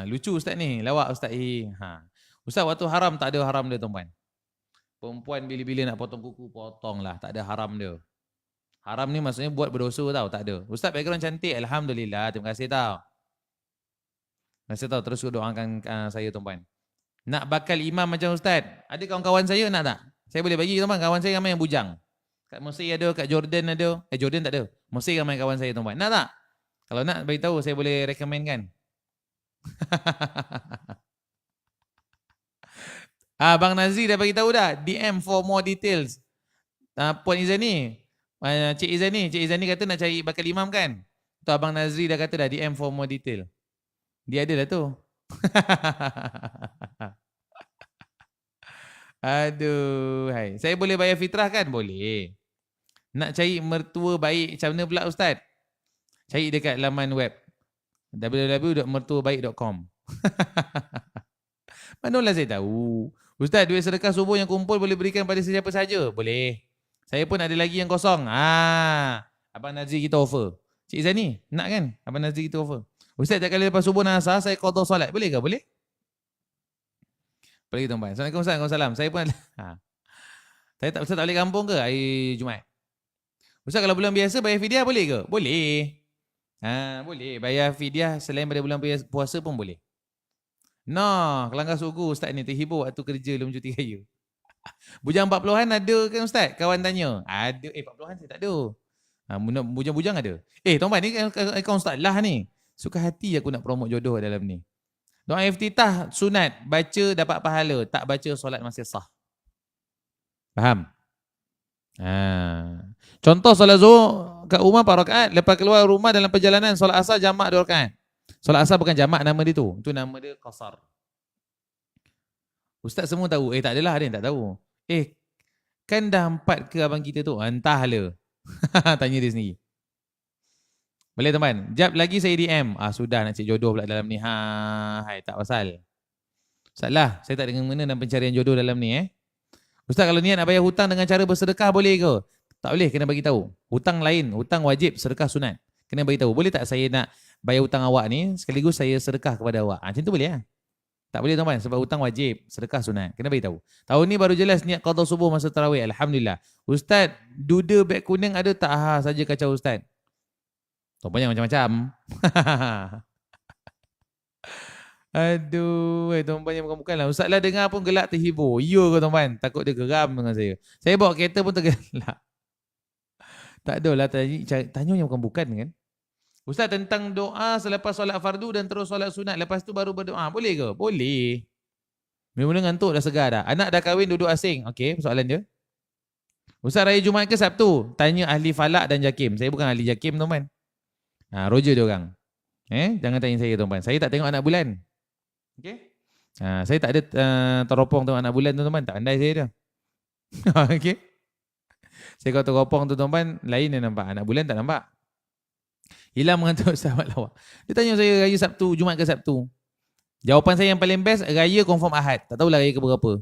lucu Ustaz ni. Lawak Ustaz. Ustaz, waktu haram tak ada haram dia tuan-puan. Perempuan bila-bila nak potong kuku, potonglah. Tak ada haram dia. Haram ni maksudnya buat berdosa tau. Tak ada. Ustaz, background cantik. Alhamdulillah. Terima kasih tau. Terima kasih tau. Terus doakan saya tuan-puan. Nak bakal imam macam Ustaz. Ada kawan-kawan saya nak tak? Saya boleh bagi tuan-tuan. Kawan saya ramai yang bujang. Kat Mesir ada, kat Jordan ada. Jordan tak ada. Mesir ramai kawan saya tuan-tuan. Nak tak? Kalau nak beritahu, saya boleh recommend kan. Bang Nazri dah bagi tahu dah. DM for more details. Puan Izani. Cik Izani kata nak cari bakal imam kan? Tu Abang Nazri dah kata dah DM for more detail. Dia ada lah tu. Aduh, hai. Saya boleh bayar fitrah kan? Boleh. Nak cari mertua baik macam mana pula Ustaz? Cari dekat laman web www.mertuabaik.com. Manalah saya tahu. Ustaz, duit sedekah subuh yang kumpul boleh berikan pada sesiapa saja? Boleh. Saya pun ada lagi yang kosong. Abang Nazri kita offer. Cik Zani, nak kan? Abang Nazri kita offer. Ustaz, tak kali lepas subuh dan asar, saya qada solat. Boleh ke? Boleh? Boleh tuan-tuan. Assalamualaikum Ustaz. Waalaikumsalam. Saya pun Ustaz tak balik kampung ke hari Jumaat? Ustaz, kalau bulan biasa bayar fidyah boleh ke? Boleh. Boleh. Bayar fidyah selain pada bulan puasa pun boleh. Kelanggar sugu Ustaz ni terhibur waktu kerja dalam cuti raya. Bujang 40-an ada kan Ustaz? Kawan tanya. Ada. 40-an saya tak ada. Bujang-bujang ada. Tuan-tuan ni akaun Ustaz lah ni. Suka hati aku nak promote jodoh dalam ni. Doa iftitah sunat. Baca dapat pahala. Tak baca solat masih sah. Faham? Contoh solat zuhur kat rumah 4 rakaat. Lepas keluar rumah dalam perjalanan solat asar jamak 2 rakaat. Solat asar bukan jamak nama dia tu. Itu nama dia qasar. Ustaz semua tahu. Tak adalah ada yang tak tahu. Kan dah 4 ke abang kita tu? Entahlah. Tanya dia sendiri. Boleh teman? Jap lagi saya DM. Sudah nak cek jodoh pula dalam ni. Hai, tak pasal. Salah, saya tak dengan mana dalam pencarian jodoh dalam ni Ustaz, kalau niat nak bayar hutang dengan cara bersedekah boleh ke? Tak boleh, kena bagi tahu. Hutang lain, hutang wajib, sedekah sunat. Kena bagi tahu. Boleh tak saya nak bayar hutang awak ni sekaligus saya sedekah kepada awak? Macam tu boleh Tak boleh tuan-tuan sebab hutang wajib, sedekah sunat. Kena bagi tahu. Tahun ni baru jelas niat qada subuh masa tarawih. Alhamdulillah. Ustaz, duda beg kuning ada tak? Saja kacau Ustaz. Tuan-tuan macam-macam. Aduh, tuan-tuan yang bukan-bukan lah. Ustaz lah dengar pun gelak terhibur. Ya ke tuan-tuan? Takut dia geram dengan saya. Saya bawa kereta pun tergelak. Tak adalah tanya yang bukan-bukan kan. Ustaz tentang doa selepas solat fardu dan terus solat sunat. Lepas tu baru berdoa. Boleh ke? Boleh. Mula-mula ngantuk dah segar dah. Anak dah kahwin duduk asing. Okey, soalan dia. Ustaz raya Jumaat ke Sabtu? Tanya ahli falak dan jakim. Saya bukan ahli jakim tuan-tuan. Roger dia orang. Jangan tanya saya tuan-tuan. Saya tak tengok anak bulan. Okey? Saya tak ada teropong tengok anak bulan tuan-tuan. Tak pandai saya dia. Okey? Saya kalau teropong tuan-tuan lain dia nampak. Anak bulan tak nampak. Hilang mengantuk sahabat lawak. Dia tanya saya raya Sabtu, Jumaat ke Sabtu. Jawapan saya yang paling best, raya confirm Ahad. Tak tahulah raya ke berapa.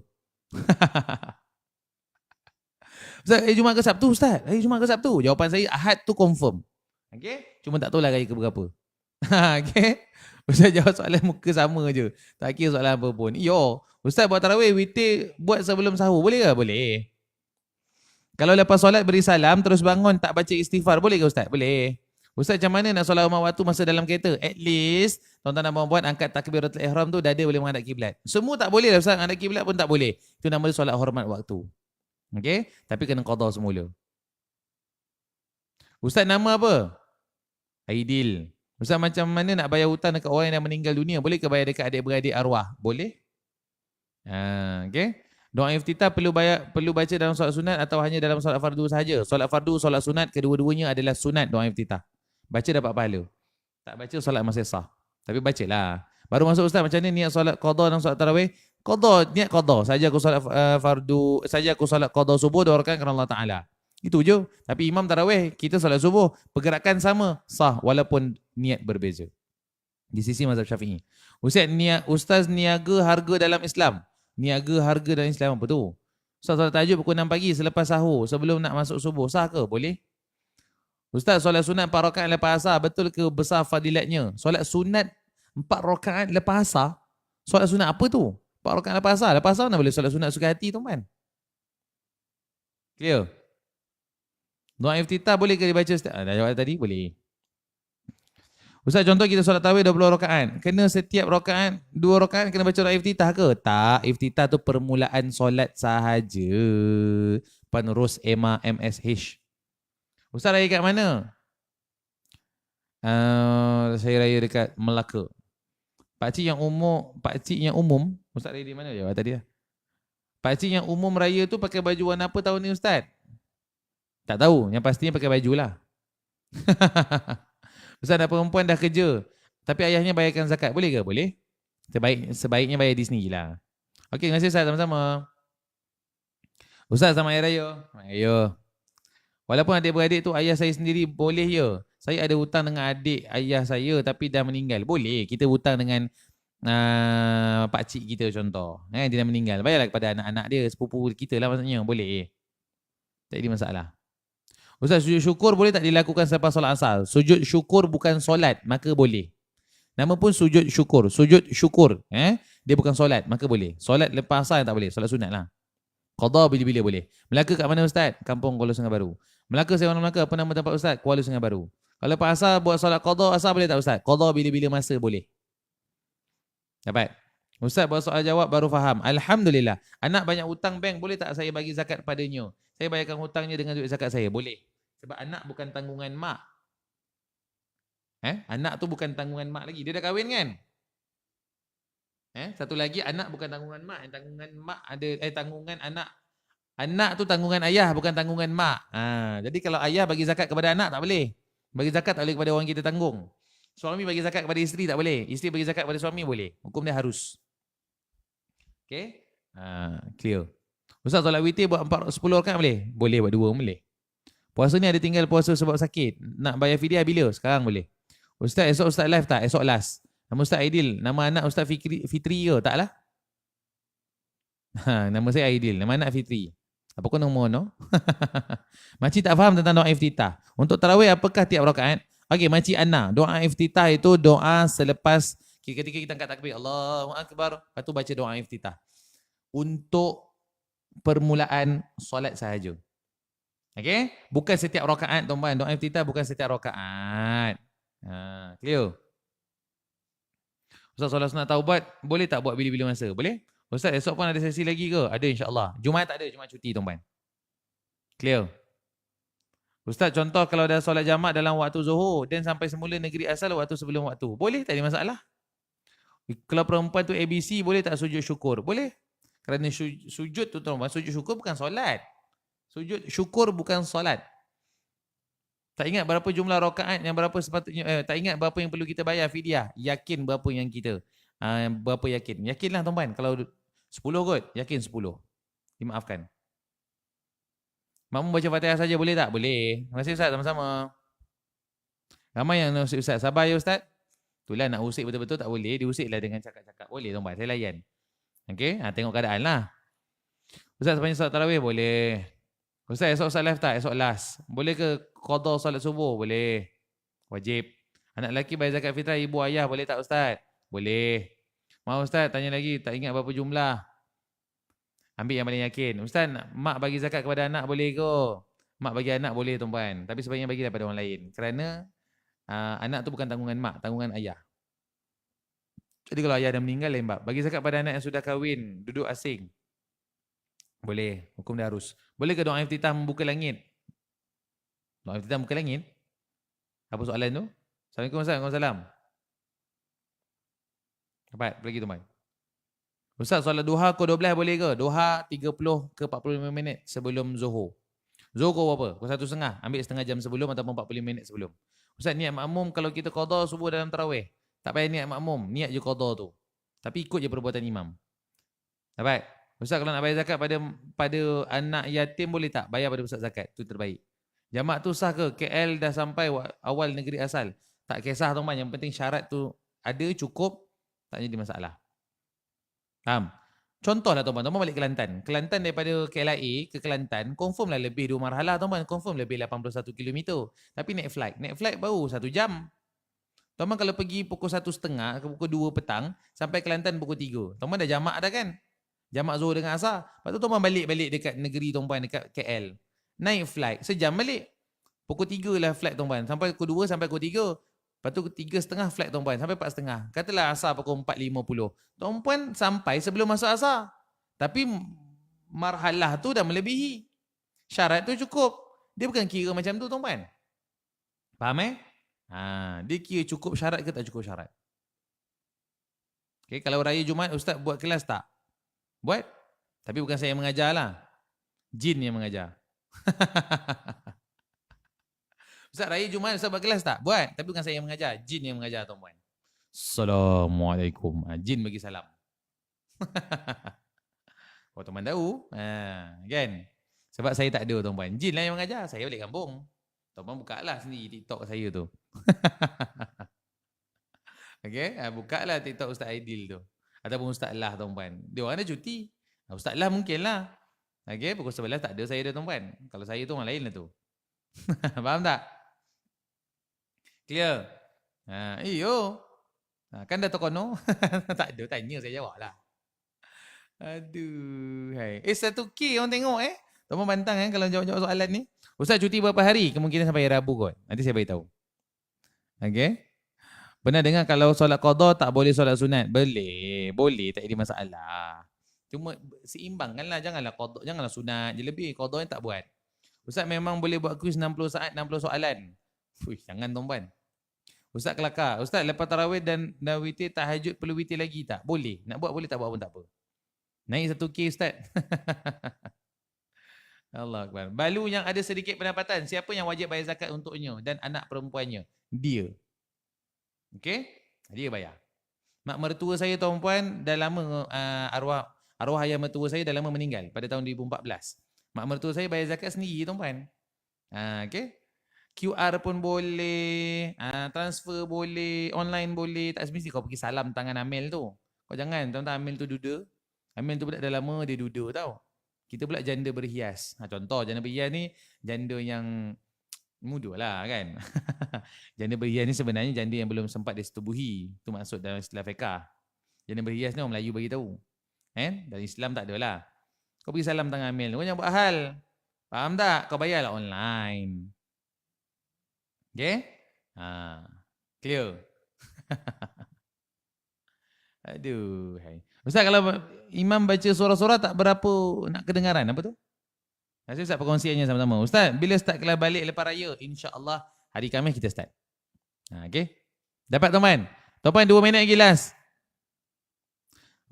Ustaz, raya Jumaat ke Sabtu Ustaz? Raya Jumaat ke Sabtu? Jawapan saya Ahad tu confirm. Okey? Cuma tak tahulah raya ke berapa. Okey? Ustaz jawab soalan muka sama je. Tak kira soalan apa pun. Yo, Ustaz buat tarawih, witir buat sebelum sahur. Boleh ke? Boleh. Kalau lepas solat beri salam, terus bangun tak baca istighfar. Boleh ke Ustaz? Boleh. Ustaz macam mana nak solat 5 waktu masa dalam kereta? At least, tuan-tuan dan puan-puan angkat takbiratul ihram tu, dada boleh menghadap kiblat. Semua tak boleh lah Ustaz. Menghadap kiblat pun tak boleh. Itu nama dia solat hormat waktu. Okey? Tapi kena qada semula. Ustaz nama apa? Aidil. Ustaz macam mana nak bayar hutang dekat orang yang dah meninggal dunia? Boleh ke bayar dekat adik-beradik arwah? Boleh. Okey. Doa iftitah perlu baca dalam solat sunat atau hanya dalam solat fardu sahaja? Solat fardu, solat sunat, kedua-duanya adalah sunat doa iftitah. Baca dapat pahala. Tak baca solat masih sah. Tapi bacalah. Baru masuk Ustaz macam ni niat solat qada dan solat tarawih? Qada, niat qada. Saja aku solat fardu, saja aku solat qada subuh 2 rakaat kerana Allah Taala. Itu je. Tapi imam tarawih, kita solat subuh, pergerakan sama, sah walaupun niat berbeza. Di sisi mazhab Syafi'i. Ustaz niaga harga dalam Islam. Niaga harga dalam Islam apa tu? Ustaz solat tahajud pukul 6 pagi selepas sahur sebelum nak masuk subuh. Sah ke? Boleh. Ustaz solat sunat 4 rakaat lepas asar betul ke besar fadilatnya? Solat sunat 4 rakaat lepas asar? Solat sunat apa tu? 4 rakaat lepas asar? Lepas asar mana boleh solat sunat suka hati tuan-tuan? Clear? Doa iftitah boleh ke dibaca? Dah jawab tadi? Boleh. Ustaz contoh kita solat tarawih 20 rakaat. Kena setiap rakaat 2 rakaat kena baca doa iftitah ke? Tak, iftitah tu permulaan solat sahaja. Penerus EMA MSH. Ustaz raya kat mana? Saya raya dekat Melaka. Pakcik yang umum, Ustaz raya di mana jawab tadi lah. Pakcik yang umum raya tu pakai baju warna apa tahun ni Ustaz? Tak tahu, yang pastinya pakai baju lah. Ustaz ada perempuan dah kerja, tapi ayahnya bayarkan zakat. Boleh ke? Boleh. Sebaiknya bayar di sendiri lah. Okey, terima kasih Ustaz sama-sama. Ustaz sama Hari Raya. Raya. Walaupun adik-beradik tu ayah saya sendiri, boleh ya. Saya ada hutang dengan adik ayah saya tapi dah meninggal. Boleh. Kita hutang dengan pakcik kita contoh. Dia dah meninggal. Bayarlah kepada anak-anak dia, sepupu kita lah maksudnya. Boleh. Tak ada masalah. Ustaz, sujud syukur boleh tak dilakukan selepas solat asar? Sujud syukur bukan solat, maka boleh. Nama pun sujud syukur. Sujud syukur. Dia bukan solat, maka boleh. Solat lepas asar tak boleh. Solat sunat lah. Qada bila-bila boleh. Melaka kat mana Ustaz? Kampung Kuala Sungai Baru. Melaka, saya orang Melaka. Apa nama tempat Ustaz? Kuala Sungai Baru. Kalau lepas asar buat solat qada asar boleh tak Ustaz? Qada bila-bila masa boleh. Dapat? Ustaz buat soal jawab baru faham. Alhamdulillah. Anak banyak hutang bank, boleh tak saya bagi zakat padanya? Saya bayarkan hutangnya dengan duit zakat saya. Boleh. Sebab anak bukan tanggungan mak. Anak tu bukan tanggungan mak lagi. Dia dah kahwin kan? Satu lagi, anak bukan tanggungan mak. Yang tanggungan mak ada, tanggungan anak. Anak tu tanggungan ayah, bukan tanggungan mak. Jadi kalau ayah bagi zakat kepada anak, tak boleh. Bagi zakat tak boleh kepada orang kita tanggung. Suami bagi zakat kepada isteri tak boleh. Isteri bagi zakat kepada suami boleh. Hukum dia harus. Okay? Clear. Ustaz solat witir buat 10 rakaat boleh? Boleh buat 2 boleh. Puasa ni ada tinggal puasa sebab sakit. Nak bayar fidyah bila? Sekarang boleh. Ustaz, esok Ustaz live tak? Esok last. Nama Ustaz Aidil. Nama anak Ustaz Fitri ke? Tak lah. Nama saya Aidil. Nama anak Fitri. Apa kau nombor no? Makcik tak faham tentang doa iftitah. Untuk tarawih apakah tiap rakaat? Okey, Makcik Anna. Doa iftitah itu doa selepas ketika kita angkat takbir. Allahu Akbar. Lepas tu baca doa iftitah. Untuk permulaan solat sahaja. Okey? Bukan setiap rakaat tuan-tuan. Doa iftitah bukan setiap rakaat. Clear? Ustaz, solat sunat taubat boleh tak buat bila-bila masa? Boleh? Ustaz, esok pun ada sesi lagi ke? Ada insya-Allah. Jumaat tak ada, Jumaat cuti tuan-tuan. Clear? Ustaz, contoh kalau dah solat jamak dalam waktu Zuhur dan sampai semula negeri asal waktu sebelum waktu. Boleh, tak ada masalah. Kalau perempuan tu ABC, boleh tak sujud syukur? Boleh. Kerana sujud tu tuan-tuan, sujud syukur bukan solat. Sujud syukur bukan solat. Tak ingat berapa jumlah rakaat yang berapa sepatutnya, tak ingat berapa yang perlu kita bayar fidyah. Yakin berapa yang kita, berapa yakin. Yakinlah tuan-tuan, kalau 10 kot, yakin 10. Dimaafkan. Makmum baca Fatihah saja boleh tak? Boleh. Terima kasih Ustaz, sama-sama. Ramai yang nak usik Ustaz. Sabar ya Ustaz. Itulah nak usik betul-betul tak boleh. Diusiklah dengan cakap-cakap. Boleh tuan-tuan, saya layan. Okey, tengok keadaan lah. Ustaz, sepanjang solat tarawih boleh. Ustaz, esok Ustaz live tak? Esok last. Boleh ke qada solat subuh? Boleh. Wajib. Anak lelaki bayar zakat fitrah ibu ayah boleh tak Ustaz? Boleh. Mau Ustaz, tanya lagi. Tak ingat berapa jumlah. Ambil yang paling yakin. Ustaz, mak bagi zakat kepada anak boleh ke? Mak bagi anak boleh tuan-tuan. Tapi sebaiknya bagi daripada orang lain. Kerana anak tu bukan tanggungan mak, tanggungan ayah. Jadi kalau ayah dah meninggal lain bab. Bagi zakat pada anak yang sudah kahwin, duduk asing. Boleh. Hukum dah harus. Boleh ke doa iftitah membuka langit? Doa iftitah membuka langit? Apa soalan tu? Assalamualaikum Ustaz. Waalaikumsalam. Dapat lagi tuan-tuan. Ustaz, solat duha pukul 12 boleh ke? Duha 30 ke 45 minit sebelum Zuhur. Zuhur kau berapa? Pukul 1.30. Ambil setengah jam sebelum ataupun 45 minit sebelum. Ustaz, niat makmum kalau kita qada subuh dalam tarawih. Tak payah niat makmum. Niat je qada tu. Tapi ikut je perbuatan imam. Dapat? Ustaz, kalau nak bayar zakat pada anak yatim boleh tak? Bayar pada pusat zakat. Itu terbaik. Jamak tu sah ke? KL dah sampai awal negeri asal. Tak kisah tuan-tuan. Yang penting syarat tu ada, cukup. Tak jadi masalah. Faham? Contohlah tuan-tuan, tuan-tuan balik Kelantan. Kelantan daripada KLIA ke Kelantan, confirm lah lebih 2 marhalah tuan-tuan. Confirm lebih 81 km. Tapi naik flight. Naik flight baru 1 jam. Tuan-tuan kalau pergi pukul 1.30 ke pukul 2 petang, sampai Kelantan pukul 3. Tuan-tuan dah jamak dah kan? Jamak Zuhur dengan Asar. Lepas tu tuan-tuan balik dekat negeri tuan-tuan, dekat KL. Naik flight, sejam balik. Pukul 3 lah flight tuan-tuan. Sampai pukul 2 sampai pukul 3. Lepas tu 3.30 flight tuan-puan. Sampai 4.30. Katalah asar pukul 4.50. Tuan-puan sampai sebelum masuk asar. Tapi marhalah tu dah melebihi. Syarat tu cukup. Dia bukan kira macam tu tuan-puan. Faham dia kira cukup syarat ke tak cukup syarat. Okay, kalau raya Jumaat Ustaz buat kelas tak? Buat. Tapi bukan saya yang mengajar lah. Jin yang mengajar. Ustaz, raya Jumaat Ustaz buat kelas tak? Buat. Tapi bukan saya yang mengajar. Jin yang mengajar tuan-puan. Assalamualaikum. Jin bagi salam. Oh, tuan-puan tahu. Kan? Sebab saya tak ada tuan-puan. Jin lah yang mengajar. Saya balik kampung. Tuan-puan buka lah sendiri TikTok saya tu. Okay? Buka lah TikTok Ustaz Aidil tu. Ataupun Ustaz Lah tuan-puan. Dia orang ada cuti. Ustaz Lah mungkin lah. Okay? Pukul 11 tak ada saya ada tuan-puan. Kalau saya tu orang lain lah tu. Faham tak? Clear? Iyo. Kan dah terkono. Tak ada, tanya saya jawab lah. Aduh. Hai. 1K orang tengok Tuan-tuan bantang kalau jawab-jawab soalan ni. Ustaz cuti berapa hari? Kemungkinan sampai Rabu kot. Nanti saya beritahu. Okay. Pernah dengar kalau solat qada tak boleh solat sunat? Boleh. Boleh, tak ada masalah. Cuma seimbangkanlah. Janganlah qada, janganlah sunat je lebih. Qada yang tak buat. Ustaz memang boleh buat kuis 60 saat, 60 soalan. Fuh, jangan tuan-puan. Ustaz kelakar. Ustaz lepas tarawih dan witir tahajud perlu witir lagi tak? Boleh. Nak buat boleh, tak buat pun tak apa. Naik 1K Ustaz. Allah Akbar. Balu yang ada sedikit pendapatan, siapa yang wajib bayar zakat untuknya dan anak perempuannya? Dia. Okey? Dia bayar. Mak mertua saya tuan-puan dah lama arwah ayah mertua saya dah lama meninggal pada tahun 2014. Mak mertua saya bayar zakat sendiri tuan-puan. Okay. QR pun boleh, transfer boleh, online boleh. Tak semesti kau pergi salam tangan Amil tu. Kau jangan, tuan-tuan Amil tu duda. Amil tu pula dah lama dia duda tau. Kita pula janda berhias. Contoh janda berhias ni janda yang muda lah kan. Janda berhias ni sebenarnya janda yang belum sempat disetubuhi. Itu maksud dalam istilah fiqah. Janda berhias ni orang Melayu bagi tahu. Dalam Islam tak ada lah. Kau pergi salam tangan Amil. Kau jangan buat hal. Faham tak? Kau bayarlah online. Okay? Clear? Aduh. Ustaz, kalau imam baca surah-surah tak berapa nak kedengaran, apa tu? Nanti Ustaz perkongsiannya sama-sama. Ustaz, bila start kelas balik lepas raya? InsyaAllah hari Khamis kita start. Okay? Dapat teman? Tuan-tuan 2 minit lagi last.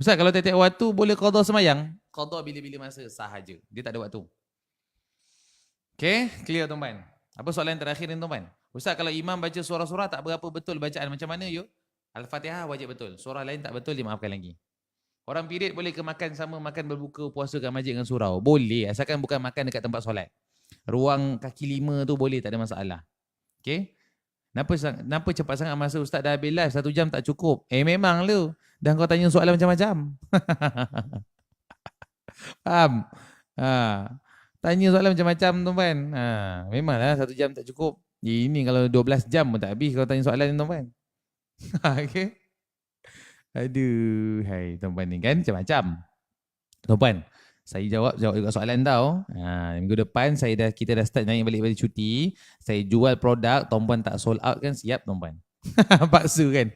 Ustaz, kalau tiap-tiap waktu boleh qada semayang? Qada bila-bila masa sahaja. Dia tak ada waktu. Okay? Clear tuan-tuan? Apa soalan terakhir ni tuan-tuan? Ustaz, kalau imam baca surah-surah tak berapa betul bacaan, macam mana yuk? Al-Fatihah wajib betul. Surah lain tak betul, dimaafkan lagi. Orang pirit boleh ke makan sama, makan berbuka puasa kat masjid dengan surau? Boleh, asalkan bukan makan dekat tempat solat. Ruang kaki 5 tu boleh, tak ada masalah. Okay? Kenapa cepat sangat masa Ustaz dah habis live? 1 jam tak cukup. Memang lu. Dah kau tanya soalan macam-macam. Faham? Tanya soalan macam-macam tuan-tuan. Memanglah 1 jam tak cukup. Ini kalau 12 jam pun tak habis kalau tanya soalan ni tuan-tuan. Okay. Aduh, hai tuan-tuan ni kan macam-macam. Tuan-tuan, saya jawab juga soalan tau. Minggu depan kita dah start naik balik cuti. Saya jual produk, tuan-tuan tak sold out kan, siap tuan-tuan. Paksa kan.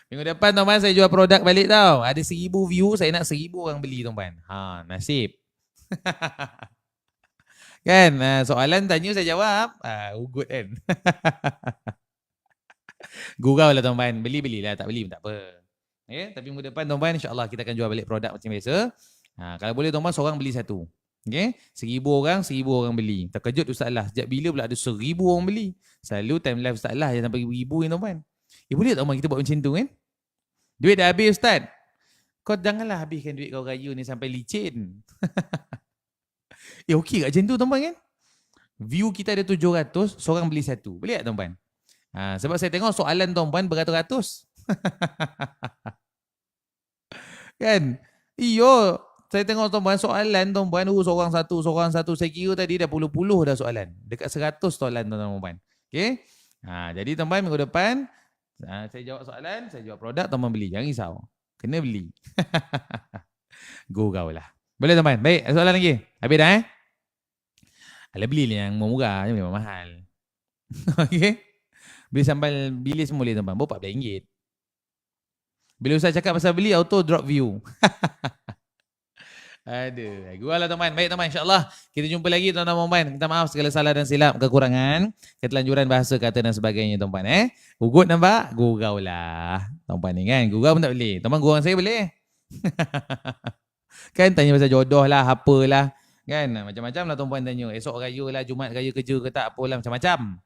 Minggu depan tuan-tuan saya jual produk balik tau. Ada 1000 view, saya nak 1000 orang beli tuan-tuan. Nasib. Kan, soalan tanya saya jawab. Ugut kan. Gurau lah tuan-tuan. Beli-belilah, tak beli pun tak apa. Okay? Tapi minggu depan tuan-tuan, insyaAllah kita akan jual balik produk macam biasa. Kalau boleh tuan-tuan, seorang beli 1. Okay? 1000 orang, 1000 orang beli. Terkejut Ustaz lah. Sejak bila pula ada 1000 orang beli? Selalu time live Ustaz lah yang sampai ribu-ribu ni tuan-tuan. Boleh tak tuan-tuan kita buat macam tu kan? Duit dah habis Ustaz. Kau janganlah habiskan duit kau raya ni sampai licin. Okey kat macam tu tuan-tuan kan? View kita ada 700, seorang beli 1. Boleh tak tuan-tuan? Sebab saya tengok soalan tuan-tuan beratus-ratus. Kan? Iyo, saya tengok tuan-tuan soalan tuan-tuan seorang satu. Saya kira tadi dah puluh-puluh dah soalan. Dekat 100 soalan tuan-tuan. Okey? Jadi tuan-tuan minggu depan saya jawab soalan, saya jawab produk, tuan-tuan beli. Jangan risau. Kena beli. Gurau lah. Boleh tuan-tuan? Baik, soalan lagi. Habis dah Alah beli yang murah, memang mahal. Okey? Beli sambal bilis boleh tuan-tuan. Berapa RM14. Bila Ustaz cakap pasal beli, auto drop view. Aduh, gua lah teman. Baik teman, insya-Allah kita jumpa lagi tuan-tuan. Minta maaf segala salah dan silap, kekurangan, ketelanjuran bahasa kata dan sebagainya tuan-tuan. Ugut nampak? Gurau lah. Tuan-tuan ni kan, gurau pun tak boleh. Tuan-tuan gurau saya boleh. Kan tanya pasal jodoh lah, apalah. Kan macam-macam lah tuan-tuan tanya. Esok raya lah, Jumaat raya kerja ke tak, apalah macam-macam.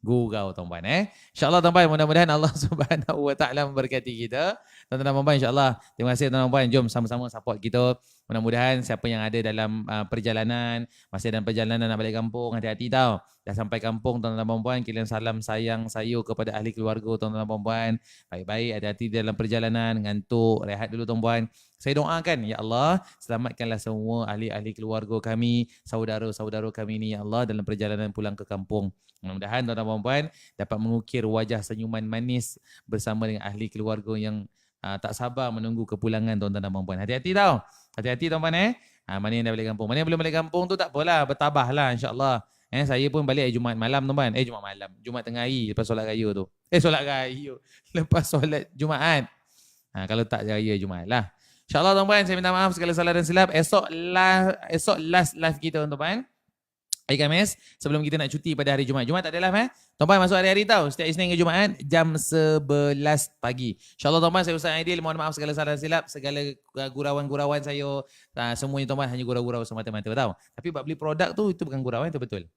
Gurau tuan-tuan. InsyaAllah tuan-tuan, mudah-mudahan Allah Subhanahu Wa Taala memberkati kita. Tuan-tuan dan puan-puan, insyaAllah. Terima kasih tuan-tuan dan puan. Jom sama-sama support kita. Mudah-mudahan siapa yang ada dalam perjalanan, masih dalam perjalanan nak balik kampung, hati-hati tau. Dah sampai kampung tuan-tuan dan puan-puan, kirim salam sayang sayur kepada ahli keluarga tuan-tuan dan puan-puan. Baik-baik, hati-hati dalam perjalanan, ngantuk, rehat dulu tuan-puan. Saya doakan, ya Allah, selamatkanlah semua ahli-ahli keluarga kami, saudara-saudara kami ni, ya Allah, dalam perjalanan pulang ke kampung. Mudah-mudahan tuan-tuan dan puan-puan dapat mengukir wajah senyuman manis bersama dengan ahli keluarga yang tak sabar menunggu kepulangan tuan-tuan dan puan-puan. Hati-hati tau. Hati-hati tuan-puan mana yang dah balik kampung. Mana yang belum balik kampung tu tak apalah, bertabahlah insya-Allah. Saya pun balik Jumaat malam tuan-puan. Jumaat malam. Jumaat tengah hari lepas solat raya tu. Solat raya. Lepas solat Jumaat. Kalau tak raya Jumaat lah. InsyaAllah tuan-puan, saya minta maaf segala salah dan silap. Esok last live kita tuan-puan. Hari Khamis, sebelum kita nak cuti pada hari Jumaat. Jumaat tak ada live Tuan-puan masuk hari-hari tau. Setiap Isnin ke Jumaat, jam 11 pagi. InsyaAllah tuan-puan, saya Ustaz Aidil. Mohon maaf segala salah dan silap. Segala gurauan-gurauan saya. Semuanya tuan-puan hanya gurau-gurau semata-mata tau. Tapi buat beli produk tu, itu bukan gurauan, itu betul.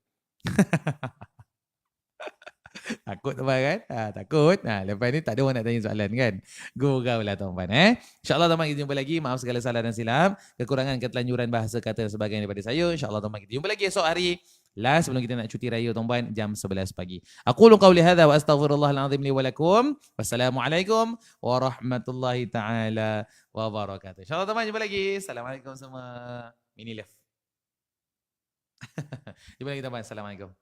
Takut tuan-puan kan? Takut. Lepas ni tak ada orang nak tanya soalan kan? Gurau lah tuan-puan. InsyaAllah tuan-puan kita jumpa lagi. Maaf segala salah dan silap. Kekurangan, ketelanjuran bahasa kata dan sebagainya daripada saya. InsyaAllah tuan-puan kita jumpa lagi esok hari Last sebelum kita nak cuti raya tuan-puan, jam 11 pagi. Aqulu qawli hadza wa astaghfirullahal azim li wa lakum. Wassalamualaikum warahmatullahi taala wabarakatuh. InsyaAllah tuan-puan jumpa lagi. Assalamualaikum semua. Mini love. Jumpa lagi tuan-puan. Assalamualaikum.